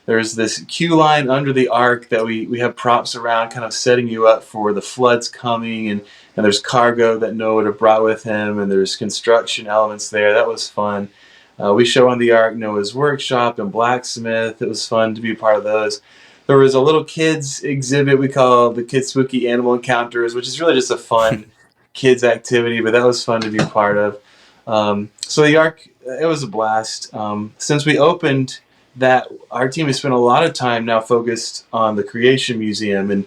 There's this queue line under the Ark that we have props around, kind of setting you up for the floods coming, and there's cargo that Noah would have brought with him, and there's construction elements there. That was fun. We show on the Ark Noah's workshop and blacksmith. It was fun to be a part of those. There was a little kids exhibit we call the Kids Spooky Animal Encounters, which is really just a fun kids activity, but that was fun to be a part of. So the Ark, it was a blast. Since we opened that, our team has spent a lot of time now focused on the Creation Museum, and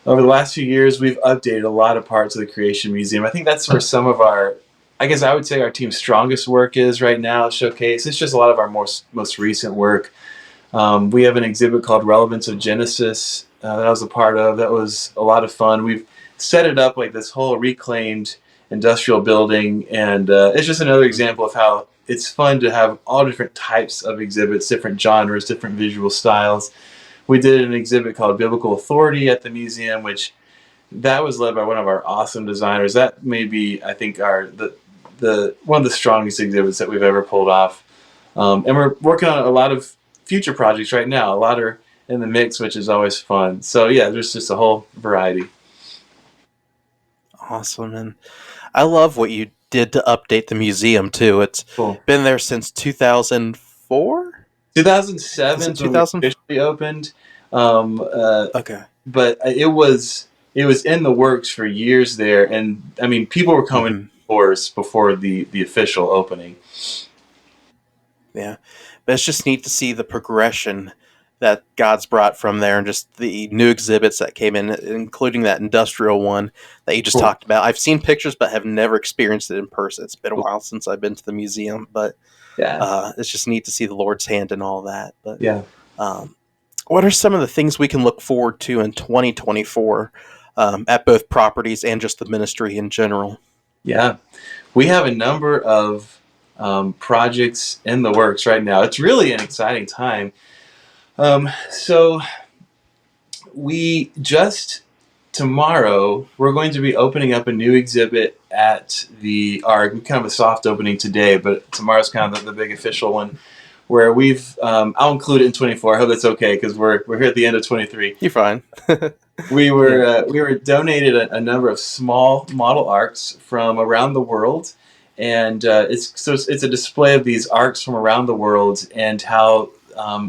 over the last few years we've updated a lot of parts of the Creation Museum. I think that's where some of our, I guess I would say, our team's strongest work is right now, showcase. It's just a lot of our most recent work. We have an exhibit called Relevance of Genesis that I was a part of. That was a lot of fun. We've set it up like this whole reclaimed industrial building, and it's just another example of how it's fun to have all different types of exhibits, different genres, different visual styles. We did an exhibit called Biblical Authority at the museum, which that was led by one of our awesome designers. That may be, I think, the one of the strongest exhibits that we've ever pulled off. And we're working on a lot of future projects right now. A lot are in the mix, which is always fun. So yeah, there's just a whole variety. Awesome. And I love what you did to update the museum too. It's Cool. been there since 2004. Is 2007 it is when we 2000? officially opened, um, uh, Okay. but it was in the works for years there, and I mean people were coming Hmm. doors before the official opening. Yeah, but it's just neat to see the progression that God's brought from there, and just the new exhibits that came in, including that industrial one that you just Cool. talked about. I've seen pictures, but have never experienced it in person. It's been a Cool. while since I've been to the museum, but Yeah, it's just neat to see the Lord's hand in all that. But yeah, um, what are some of the things we can look forward to in 2024 at both properties and just the ministry in general? yeah. We have a number of projects in the works right now. It's really an exciting time. So we just tomorrow we're going to be opening up a new exhibit at the Ark. Kind of a soft opening today, but tomorrow's kind of the big official one. Where we've, I'll include it in 24. I hope that's okay because we're here at the end of 23. You're fine. Yeah. We were donated a number of small model arks from around the world, and it's a display of these arks from around the world and how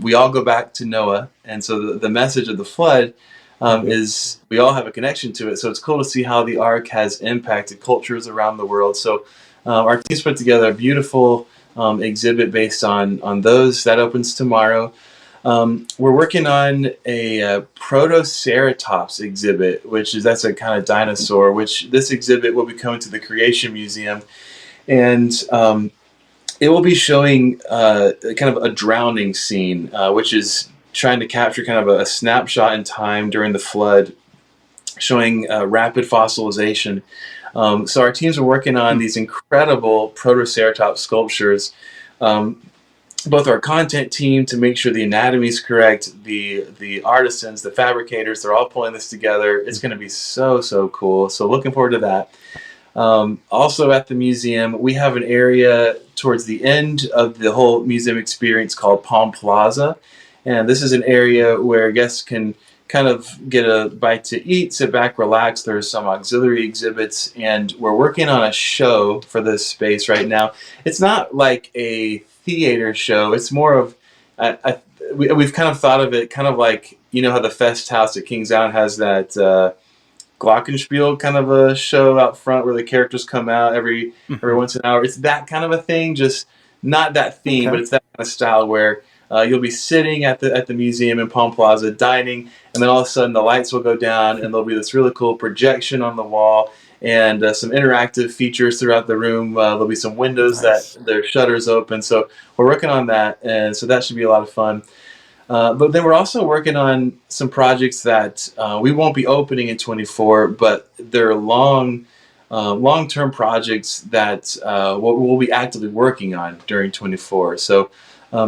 we all go back to Noah, and so the message of the flood is we all have a connection to it. So it's cool to see how the ark has impacted cultures around the world. So our team's put together a beautiful exhibit based on those that opens tomorrow. We're working on a Protoceratops exhibit, that's a kind of dinosaur. Which this exhibit will be coming to the Creation Museum, and it will be showing kind of a drowning scene, which is trying to capture kind of a snapshot in time during the flood, showing rapid fossilization. So our teams are working on these incredible Protoceratops sculptures. Both our content team to make sure the anatomy is correct, the artisans, the fabricators, they're all pulling this together. It's going to be so cool. So looking forward to that. Also at the museum, we have an area towards the end of the whole museum experience called Palm Plaza. And this is an area where guests can kind of get a bite to eat, sit back, relax. There's some auxiliary exhibits, and we're working on a show for this space right now. It's not like a theater show. It's more of, we've kind of thought of it kind of like, how the Fest House at Kings Island has that glockenspiel kind of a show out front where the characters come out every once in an hour. It's that kind of a thing, just not that theme, but Okay. it's that kind of style where you'll be sitting at the museum in Palm Plaza dining, and then all of a sudden the lights will go down, and there'll be this really cool projection on the wall and some interactive features throughout the room. There'll be some windows Nice. that their shutters open. So we're working on that, and so that should be a lot of fun. But then we're also working on some projects that we won't be opening in 24, but they're long-term projects that we'll be actively working on during 24. So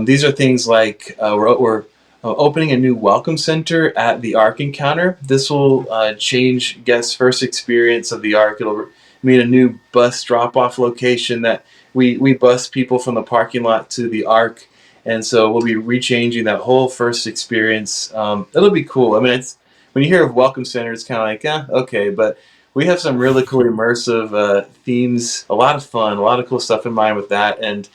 these are things like we're opening a new welcome center at the Ark Encounter. This will change guests' first experience of the Ark. It'll mean a new bus drop-off location that we bus people from the parking lot to the Ark. And so we'll be rechanging that whole first experience. It'll be cool. I mean, it's when you hear of Welcome Center, it's kind of like, okay. But we have some really cool immersive themes, a lot of fun, a lot of cool stuff in mind with that. And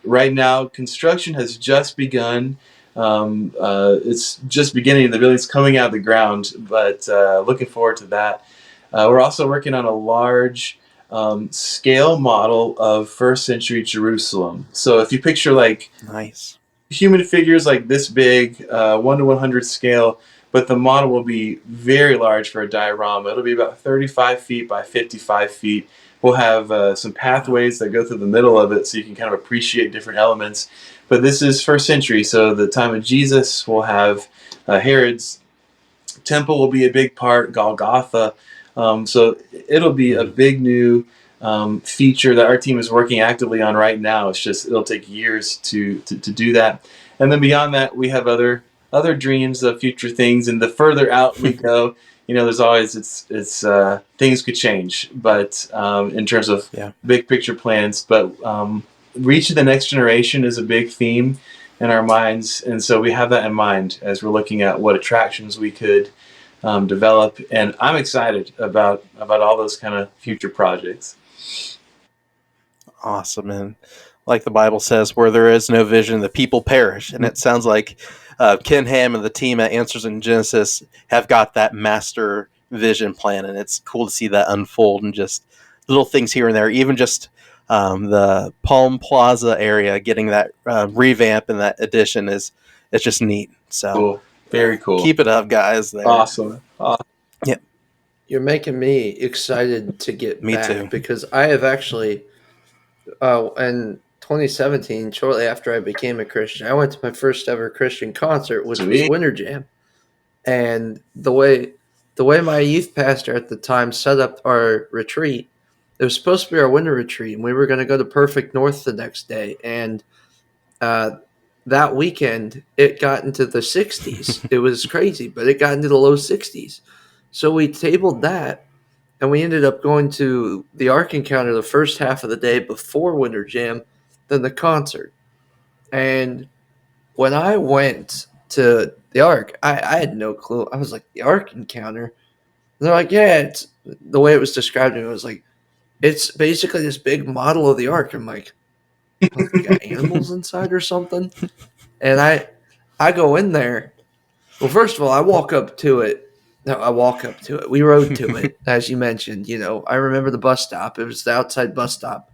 right now, construction has just begun. It's just beginning. The building's coming out of the ground, but looking forward to that. We're also working on a large scale model of first century Jerusalem. So if you picture like Nice. human figures like this big, 1 to 100 scale, but the model will be very large for a diorama. It'll be about 35 feet by 55 feet. We'll have some pathways that go through the middle of it so you can kind of appreciate different elements. But this is first century, so the time of Jesus. We'll have Herod's temple will be a big part, Golgotha. So it'll be a big new feature that our team is working actively on right now. It's just it'll take years to do that, and then beyond that, we have other dreams of future things. And the further out we go, there's always it's things could change, but in terms of big picture plans, but reaching the next generation is a big theme in our minds, and so we have that in mind as we're looking at what attractions we could develop. And I'm excited about all those kind of future projects. Awesome. And like the Bible says, where there is no vision, the people perish. And it sounds like Ken Ham and the team at Answers in Genesis have got that master vision plan. And it's cool to see that unfold and just little things here and there. Even just the Palm Plaza area getting that revamp and that addition it's just neat. So cool. Very cool. Keep it up, guys. There. Awesome. Yeah. You're making me excited to get back too. Because I have actually, in 2017, shortly after I became a Christian, I went to my first ever Christian concert, which was Winter Jam. And the way my youth pastor at the time set up our retreat, it was supposed to be our winter retreat, and we were going to go to Perfect North the next day. And that weekend, it got into the 60s. It was crazy, but it got into the low 60s. So we tabled that, and we ended up going to the Ark Encounter the first half of the day before Winter Jam, then the concert. And when I went to the Ark, I had no clue. I was like, the Ark Encounter? And they're like, yeah, it's the way it was described to me. It was like, it's basically this big model of the Ark. I'm like, oh, they got animals inside or something? And I go in there. Well, first of all, I walk up to it. No, I walk up to it. We rode to it, as you mentioned. I remember the bus stop. It was the outside bus stop.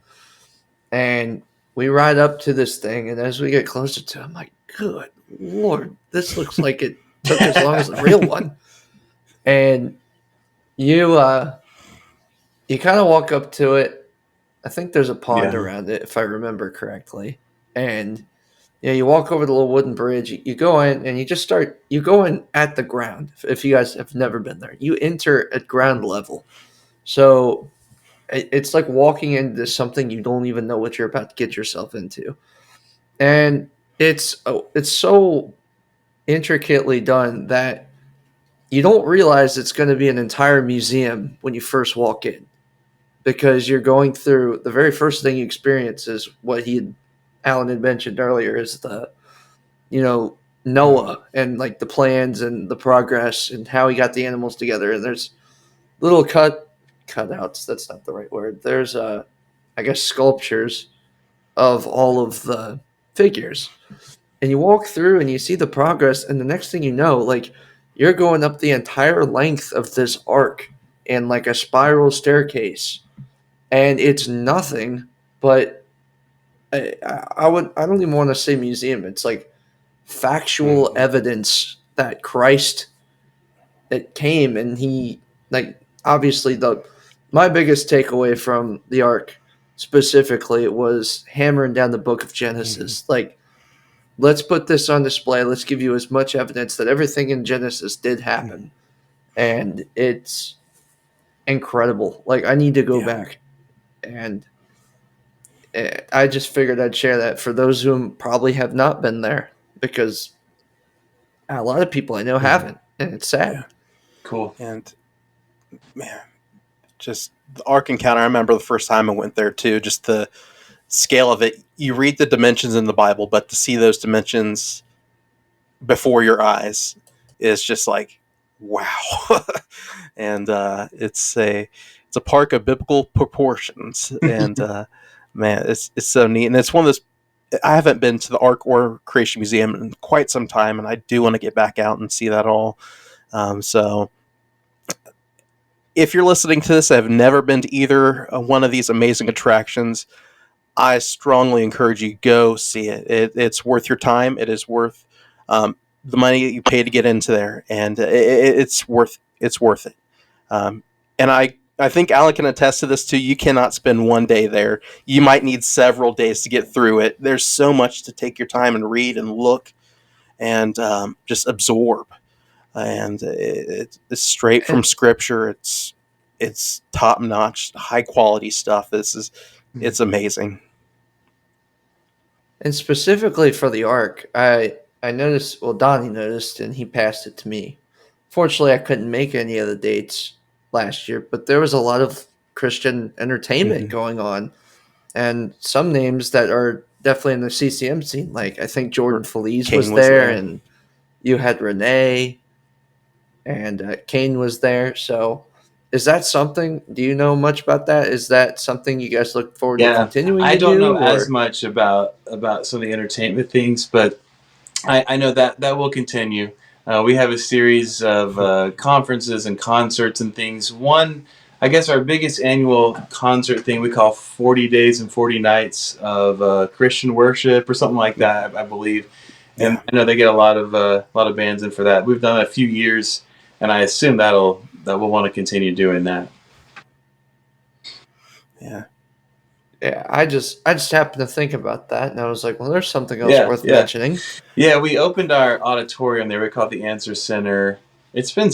And we ride up to this thing, and as we get closer to it, I'm like, good Lord, this looks like it took as long as the real one. And you kind of walk up to it. I think there's a pond around it, if I remember correctly. And you walk over the little wooden bridge. You go in, and you go in at the ground. If you guys have never been there, you enter at ground level. So it's like walking into something you don't even know what you're about to get yourself into. And it's so intricately done that you don't realize it's going to be an entire museum when you first walk in, because you're going through the very first thing you experience is what Alan had mentioned earlier, is the Noah and like the plans and the progress and how he got the animals together. And there's little cutouts. That's not the right word. There's I guess sculptures of all of the figures. And you walk through and you see the progress, and the next thing you know, like, you're going up the entire length of this ark in like a spiral staircase. And it's nothing but I don't even want to say museum. It's like factual evidence that Christ came, and he, like, obviously my biggest takeaway from the ark specifically was hammering down the book of Genesis. Like, let's put this on display. Let's give you as much evidence that everything in Genesis did happen. And it's incredible. Like, I need to go back. And I just figured I'd share that for those who probably have not been there, because a lot of people I know haven't. And it's sad. Yeah. Cool. And, man, just the Ark Encounter, I remember the first time I went there too, just the scale of it. You read the dimensions in the Bible, but to see those dimensions before your eyes is just like, wow. And it's a park of biblical proportions. And man, it's so neat. And it's one of those, I haven't been to the Ark or Creation Museum in quite some time, and I do want to get back out and see that all. So if you're listening to this, I've never been to either one of these amazing attractions, I strongly encourage you, go see it. It's worth your time. It is worth the money that you pay to get into there, and it's worth it. And I think Alan can attest to this too. You cannot spend one day there. You might need several days to get through it. There's so much to take your time and read and look and just absorb. And it's straight from Scripture. It's it's top notch, high quality stuff. It's amazing. And specifically for the Ark, I noticed. Well, Donnie noticed, and he passed it to me. Fortunately, I couldn't make any of the dates last year, but there was a lot of Christian entertainment Mm-hmm. going on, and some names that are definitely in the CCM scene. Like I think Jordan Feliz was Kane was there, there. and you had Renee, and Kane was there. So, is that something? Do you know much about that? Is that something you guys look forward to Yeah, continuing I to don't know do, as or? much about some of the entertainment things, but I know that will continue. We have a series of conferences and concerts and things. One, I guess, our biggest annual concert thing we call 40 Days and 40 Nights of Christian worship or something like that, I believe. And Yeah, I know they get a lot of bands in for that. We've done it a few years, and I assume that we'll want to continue doing that. yeah, Yeah, I just happened to think about that, and I was like, well, there's something else Yeah, worth yeah. mentioning. Yeah, we opened our auditorium there. We call it the Answer Center. It's been a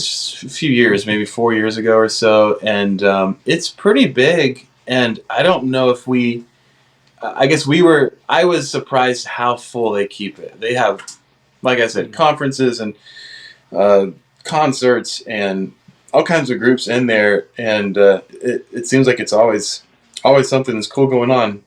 few years, maybe 4 years ago or so, and it's pretty big. And I don't know if we. I guess we were. I was surprised how full they keep it. They have, like I said, mm, conferences and uh, concerts and all kinds of groups in there, and it seems like it's always something that's cool going on.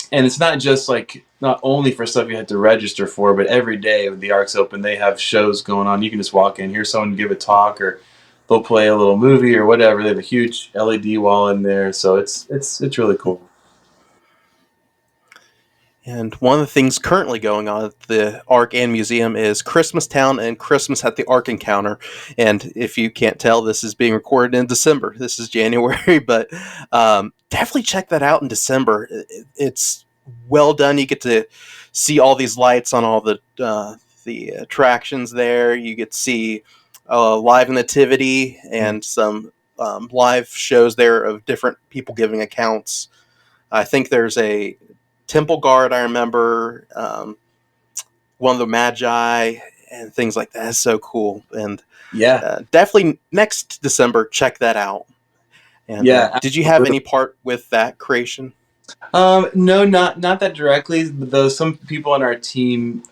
And it's not just like not only for stuff you had to register for, but every day when the Ark's open, they have shows going on. You can just walk in, hear someone give a talk, or they'll play a little movie or whatever. They have a huge LED wall in there, so it's really cool. And one of the things currently going on at the Ark and Museum is Christmas Town and Christmas at the Ark Encounter. And if you can't tell, this is being recorded in December. This is January, but definitely check that out in December. It's well done. You get to see all these lights on all the attractions there. You get to see live nativity and some live shows there of different people giving accounts. I think there's a temple guard. I remember one of the magi and things like that. Is so cool. And Yeah, definitely next December, check that out. And yeah, did you have any part with that creation? No, not that directly. Though some people on our team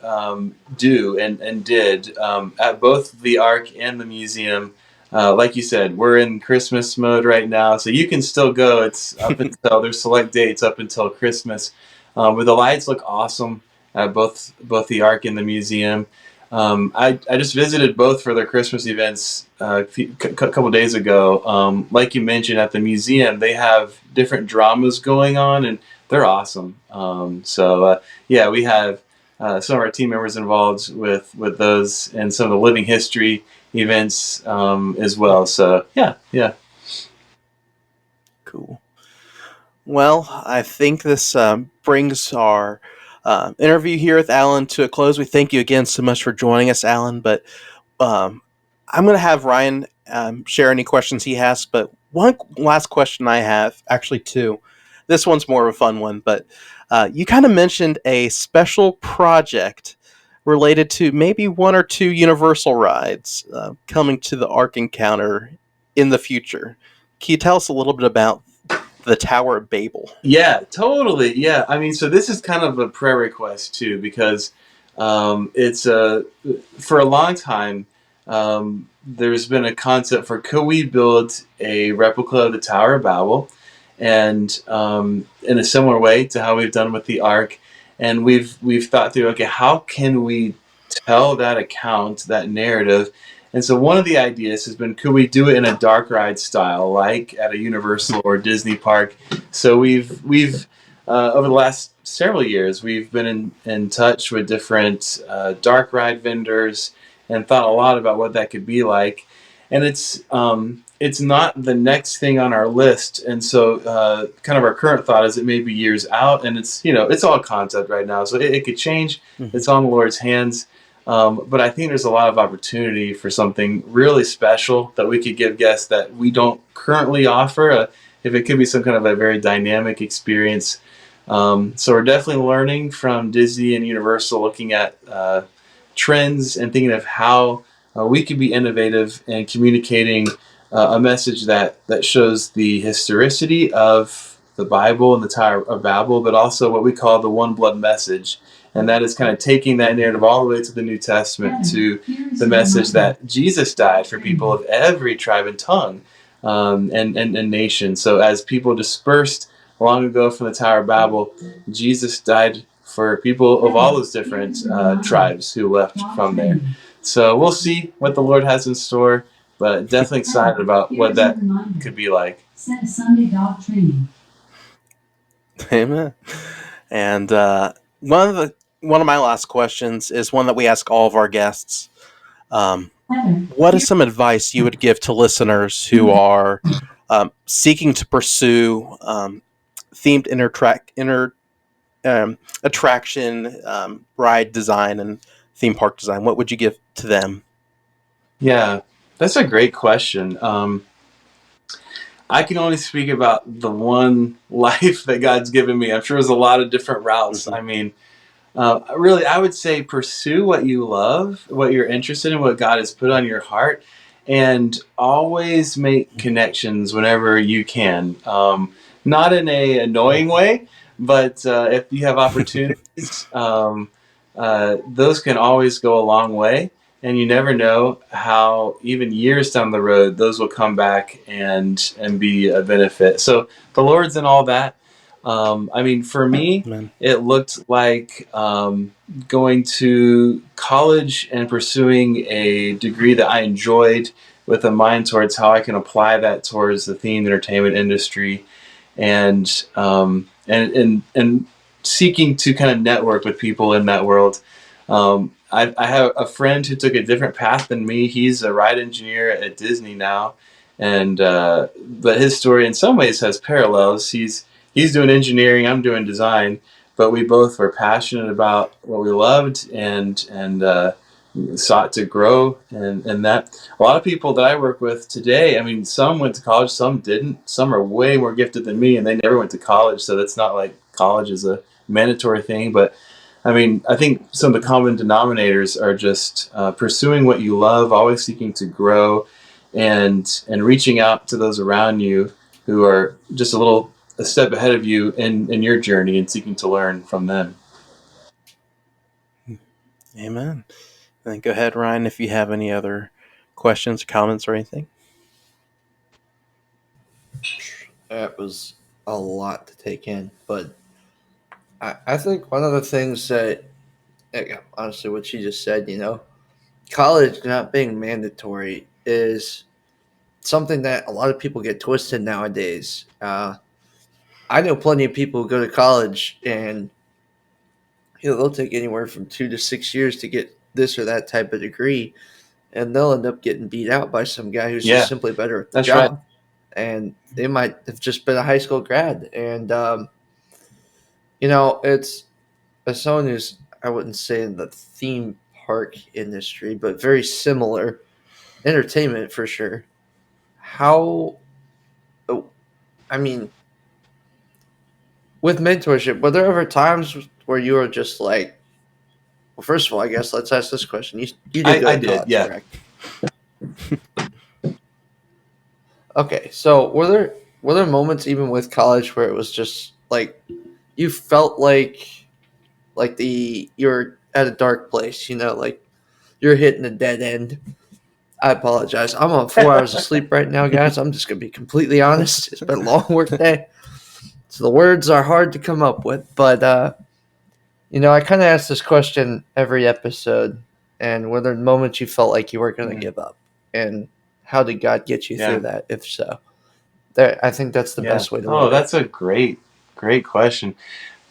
do and did at both the Ark and the museum. Like you said, we're in Christmas mode right now, so you can still go. It's up until there's select dates up until Christmas, where the lights look awesome at both the Ark and the museum. I just visited both for their Christmas events couple days ago. Like you mentioned, at the museum, they have different dramas going on, and they're awesome. Yeah, we have some of our team members involved with those and some of the living history events as well. So yeah. Cool. Well, I think this brings our interview here with Alan to a close. We thank you again so much for joining us, Alan. But um, I'm going to have Ryan share any questions he has. But one last question I have, actually, two. This one's more of a fun one, but you kind of mentioned a special project related to maybe one or two Universal rides coming to the Ark Encounter in the future. Can you tell us a little bit about the Tower of Babel? Yeah, totally. Yeah, I mean, so this is kind of a prayer request too, because it's for a long time there's been a concept for could we build a replica of the Tower of Babel, and in a similar way to how we've done with the Ark, and we've thought through, okay, how can we tell that account, that narrative. And so one of the ideas has been, could we do it in a dark ride style, like at a Universal or Disney park? So we've over the last several years we've been in touch with different dark ride vendors and thought a lot about what that could be like. And it's not the next thing on our list. And so kind of our current thought is it may be years out, and it's all concept right now, so it could change. Mhm. It's on the Lord's hands. But I think there's a lot of opportunity for something really special that we could give guests that we don't currently offer. If it could be some kind of a very dynamic experience. So we're definitely learning from Disney and Universal, looking at trends and thinking of how we could be innovative and communicating a message that shows the historicity of the Bible and the Tower of Babel, but also what we call the one blood message. And that is kind of taking that narrative all the way to the New Testament, to the message that Jesus died for people of every tribe and tongue, and nation. So as people dispersed long ago from the Tower of Babel, Jesus died for people of all those different tribes who left from there. So we'll see what the Lord has in store, but definitely excited about what that could be like. Set Sunday dog training. Amen. And one of my last questions is one that we ask all of our guests. What is some advice you would give to listeners who are seeking to pursue themed attraction, ride design, and theme park design? What would you give to them? Yeah, that's a great question. I can only speak about the one life that God's given me. I'm sure there's a lot of different routes. I mean, really, I would say pursue what you love, what you're interested in, what God has put on your heart, and always make connections whenever you can. Not in a annoying way, but if you have opportunities, those can always go a long way. And you never know how, even years down the road, those will come back and be a benefit. So the Lord's in all that. I mean, for me, Amen. it looked like going to college and pursuing a degree that I enjoyed, with a mind towards how I can apply that towards the themed entertainment industry, and seeking to kind of network with people in that world. I have a friend who took a different path than me. He's a ride engineer at Disney now, and but his story in some ways has parallels. He's doing engineering, I'm doing design, but we both were passionate about what we loved, and sought to grow, and that a lot of people that I work with today, I mean, some went to college, some didn't, some are way more gifted than me, and they never went to college. So that's not like college is a mandatory thing, but I mean, I think some of the common denominators are just pursuing what you love, always seeking to grow, and reaching out to those around you who are just a step ahead of you in your journey, and seeking to learn from them. Amen. Then go ahead, Ryan, if you have any other questions, comments, or anything. That was a lot to take in, but I think one of the things that, honestly, what you just said, college not being mandatory is something that a lot of people get twisted nowadays. I know plenty of people who go to college and they'll take anywhere from 2 to 6 years to get this or that type of degree, and they'll end up getting beat out by some guy who's Yeah, just simply better at the that's job. right. And they might have just been a high school grad. And, it's as someone who's, I wouldn't say in the theme park industry, but very similar entertainment for sure. How, oh, I mean, with mentorship, were there ever times where you were just like, well, first of all, I guess let's ask this question. You did go I to did, college, yeah. correct? Okay, so were there moments even with college where it was just like you felt like you're at a dark place, like you're hitting a dead end? I apologize. I'm on 4 hours of sleep right now, guys. I'm just gonna be completely honest. It's been a long work day, so the words are hard to come up with. But I kind of ask this question every episode. And were there moments you felt like you were going to give up? And how did God get you through that, if so? I think that's the best way to Oh, word that's it. a great question.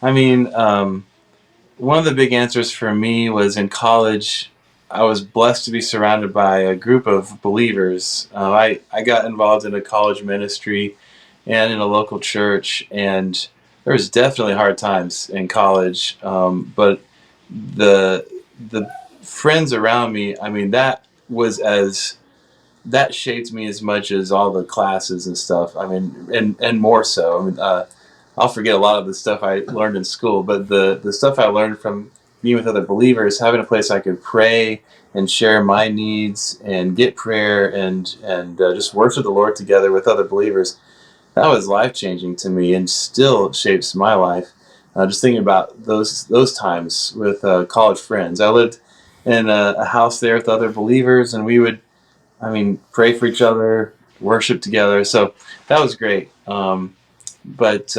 I mean, one of the big answers for me was in college. I was blessed to be surrounded by a group of believers. I got involved in a college ministry and in a local church, and there was definitely hard times in college. But the friends around me, I mean, that shaped me as much as all the classes and stuff. I mean, and more so. I mean, I'll forget a lot of the stuff I learned in school, but the stuff I learned from being with other believers, having a place I could pray and share my needs and get prayer and just worship the Lord together with other believers, that was life-changing to me and still shapes my life. Just thinking about those times with college friends. I lived in a house there with other believers, and we would, pray for each other, worship together. So that was great. But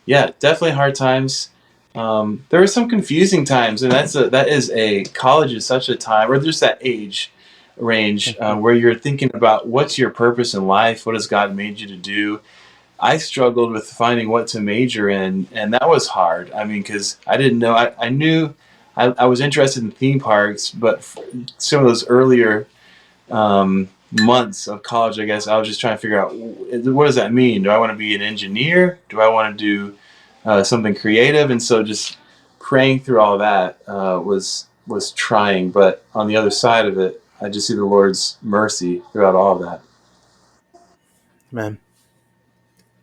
yeah, definitely hard times. There were some confusing times, and college is such a time, or just that age range where you're thinking about what's your purpose in life, what has God made you to do. I struggled with finding what to major in, and that was hard. Because I didn't know. I knew I was interested in theme parks, but some of those earlier months of college, I guess, I was just trying to figure out, what does that mean? Do I want to be an engineer? Do I want to do something creative? And so just praying through all that was trying. But on the other side of it, I just see the Lord's mercy throughout all of that. Man.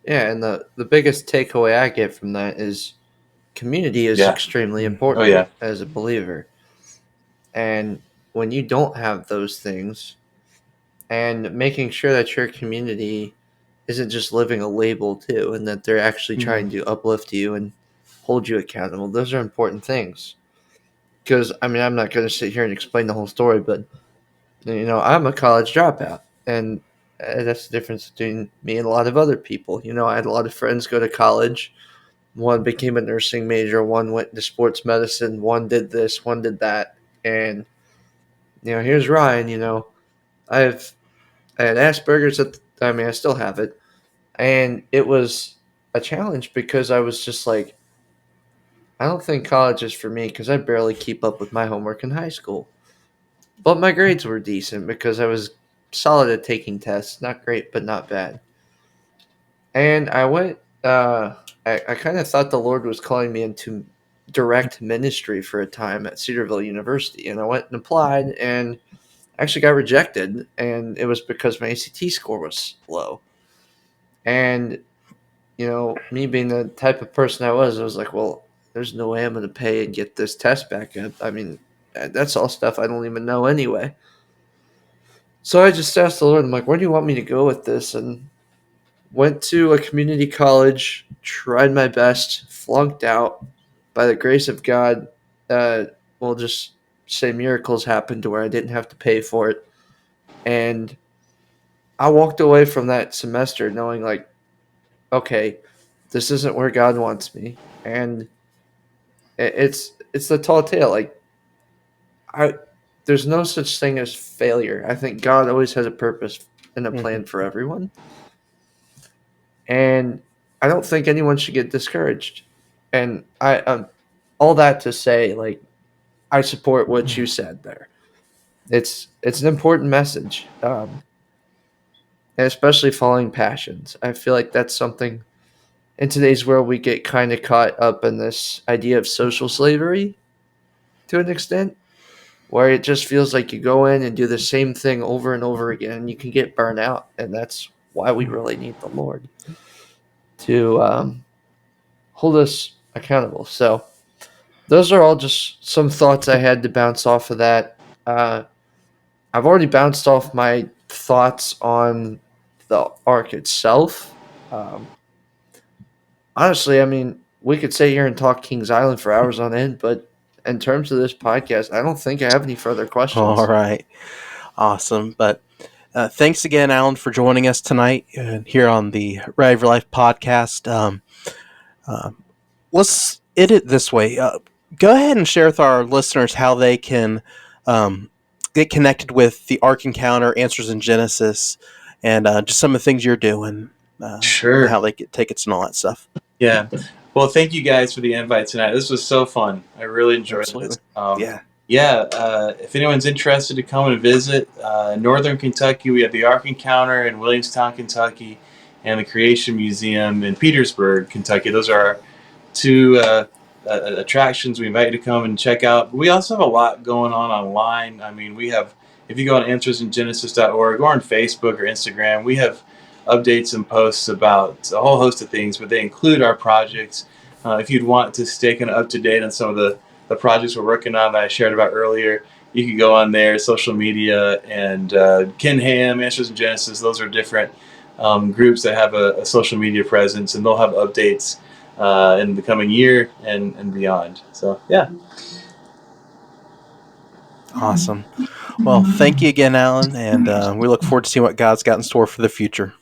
Yeah, and the biggest takeaway I get from that is community is Yeah. extremely Oh, important yeah. as a believer. And when you don't have those things, and making sure that your community isn't just living a label too, and that they're actually trying to uplift you and hold you accountable, those are important things. Because, I'm not going to sit here and explain the whole story, but, I'm a college dropout. And that's the difference between me and a lot of other people. I had a lot of friends go to college. One became a nursing major, one went to sports medicine, one did this, one did that. And, here's Ryan, I've I had Asperger's I still have it. And it was a challenge because I was just like, I don't think college is for me because I barely keep up with my homework in high school. But my grades were decent because I was solid at taking tests. Not great, but not bad. And I went, I kind of thought the Lord was calling me into direct ministry for a time at Cedarville University. And I went and applied and actually got rejected. And it was because my ACT score was low. And me being the type of person I was like, well, there's no way I'm going to pay and get this test back up. That's all stuff I don't even know anyway. So I just asked the Lord, I'm like, where do you want me to go with this? And went to a community college, tried my best, flunked out. By the grace of God, we'll just say miracles happened to where I didn't have to pay for it. And I walked away from that semester knowing, like, okay, this isn't where God wants me. And it's the tall tale. Like, there's no such thing as failure. I think God always has a purpose and a plan for everyone. And I don't think anyone should get discouraged. And all that to say, like, I support what you said there. It's an important message, and especially following passions. I feel like that's something in today's world we get kind of caught up in this idea of social slavery to an extent, where it just feels like you go in and do the same thing over and over again, and you can get burnt out. And that's why we really need the Lord to hold us accountable. So those are all just some thoughts I had to bounce off of that. I've already bounced off my thoughts on the arc itself. Honestly, we could sit here and talk Kings Island for hours on end, but in terms of this podcast, I don't think I have any further questions. All right. Awesome. But thanks again, Alan, for joining us tonight here on the Right of Your Life podcast. Let's end it this way. Go ahead and share with our listeners how they can get connected with the Ark Encounter, Answers in Genesis, and just some of the things you're doing. Sure. How they get tickets and all that stuff. Yeah. Well, thank you guys for the invite tonight. This was so fun. I really enjoyed Absolutely. it. If anyone's interested to come and visit Northern Kentucky, we have the Ark Encounter in Williamstown, Kentucky, and the Creation Museum in Petersburg, Kentucky. Those are our two attractions we invite you to come and check out. We also have a lot going on online. If you go on answersingenesis.org or on Facebook or Instagram, we have updates and posts about a whole host of things, but they include our projects. If you'd want to stay kind of up to date on some of the the projects we're working on that I shared about earlier, you can go on there, social media, and Ken Ham, Answers in Genesis. Those are different groups that have a social media presence, and they'll have updates in the coming year and beyond. So, yeah. Awesome. Well, thank you again, Alan, and we look forward to seeing what God's got in store for the future.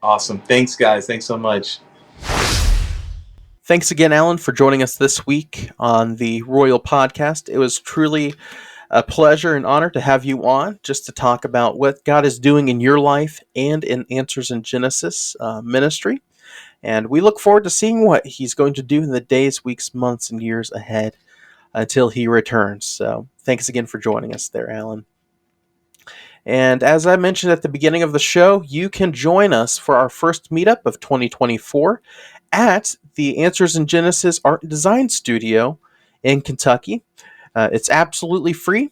Awesome. Thanks, guys. Thanks so much. Thanks again, Alan, for joining us this week on the ROYL podcast. It was truly a pleasure and honor to have you on just to talk about what God is doing in your life and in Answers in Genesis ministry. And we look forward to seeing what he's going to do in the days, weeks, months, and years ahead until he returns. So thanks again for joining us there, Alan. And as I mentioned at the beginning of the show, you can join us for our first meetup of 2024 at the Answers in Genesis Art and Design Studio in Kentucky. It's absolutely free.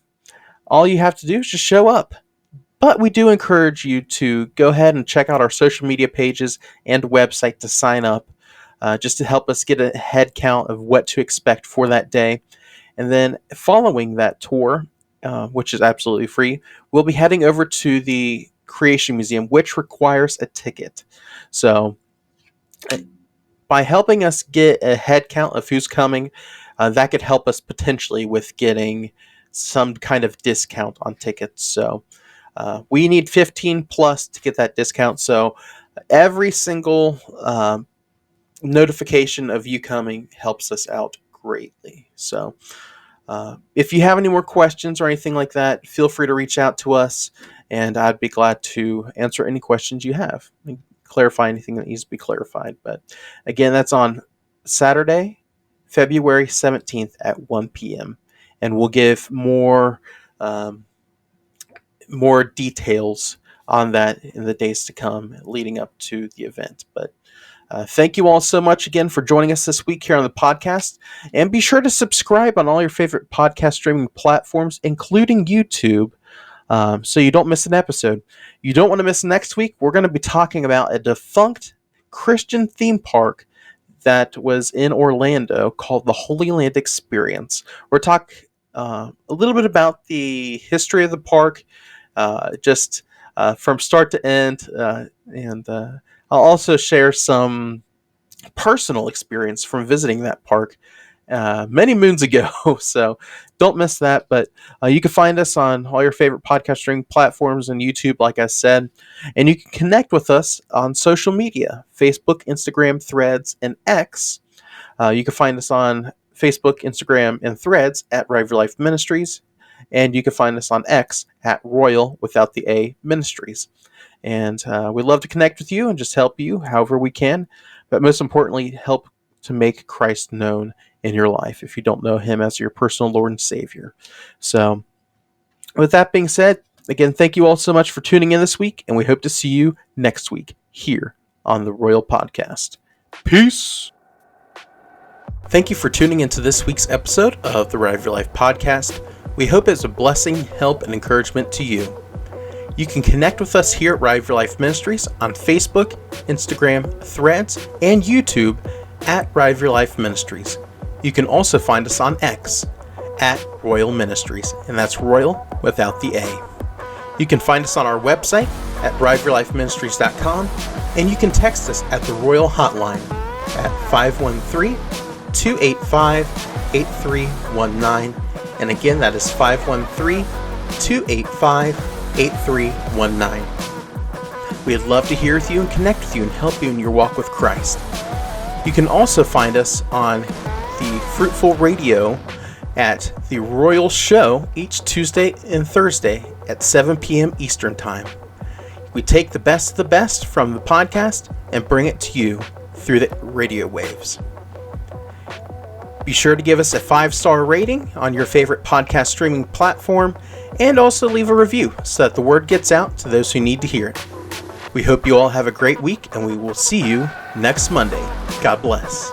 All you have to do is just show up. But we do encourage you to go ahead and check out our social media pages and website to sign up, just to help us get a head count of what to expect for that day. And then following that tour, which is absolutely free, we'll be heading over to the Creation Museum, which requires a ticket. So by helping us get a head count of who's coming, that could help us potentially with getting some kind of discount on tickets. So we need 15 plus to get that discount. So every single notification of you coming helps us out greatly. So if you have any more questions or anything like that, feel free to reach out to us, and I'd be glad to answer any questions you have and clarify anything that needs to be clarified. But again, that's on Saturday, February 17th at 1 p.m. And we'll give more details on that in the days to come leading up to the event. But thank you all so much again for joining us this week here on the podcast. And be sure to subscribe on all your favorite podcast streaming platforms, including YouTube, so you don't miss an episode. You don't want to miss next week. We're going to be talking about a defunct Christian theme park that was in Orlando called the Holy Land Experience. We'll talk a little bit about the history of the park, just from start to end, and I'll also share some personal experience from visiting that park many moons ago. So don't miss that. But you can find us on all your favorite podcast streaming platforms and YouTube, like I said. And you can connect with us on social media, Facebook, Instagram, Threads, and X. You can find us on Facebook, Instagram, and Threads at Rival Life Ministries. And you can find us on X at ROYL without the A Ministries. And we'd love to connect with you and just help you however we can. But most importantly, help to make Christ known in your life if you don't know him as your personal Lord and Savior. So with that being said, again, thank you all so much for tuning in this week. And we hope to see you next week here on the ROYL Podcast. Peace. Thank you for tuning into this week's episode of the Rival Your Life Podcast. We hope it's a blessing, help, and encouragement to you. You can connect with us here at Rival Your Life Ministries on Facebook, Instagram, Threads, and YouTube at Rival Your Life Ministries. You can also find us on X at ROYL Ministries, and that's ROYL without the A. You can find us on our website at rivalyourlifeministries.com, and you can text us at the ROYL Hotline at 513-285-8319. And again, that is 513-285-8319. We'd love to hear with you and connect with you and help you in your walk with Christ. You can also find us on the Fruitful Radio at the ROYL Show each Tuesday and Thursday at 7 p.m. Eastern Time. We take the best of the best from the podcast and bring it to you through the radio waves. Be sure to give us a 5-star rating on your favorite podcast streaming platform and also leave a review so that the word gets out to those who need to hear it. We hope you all have a great week, and we will see you next Monday. God bless.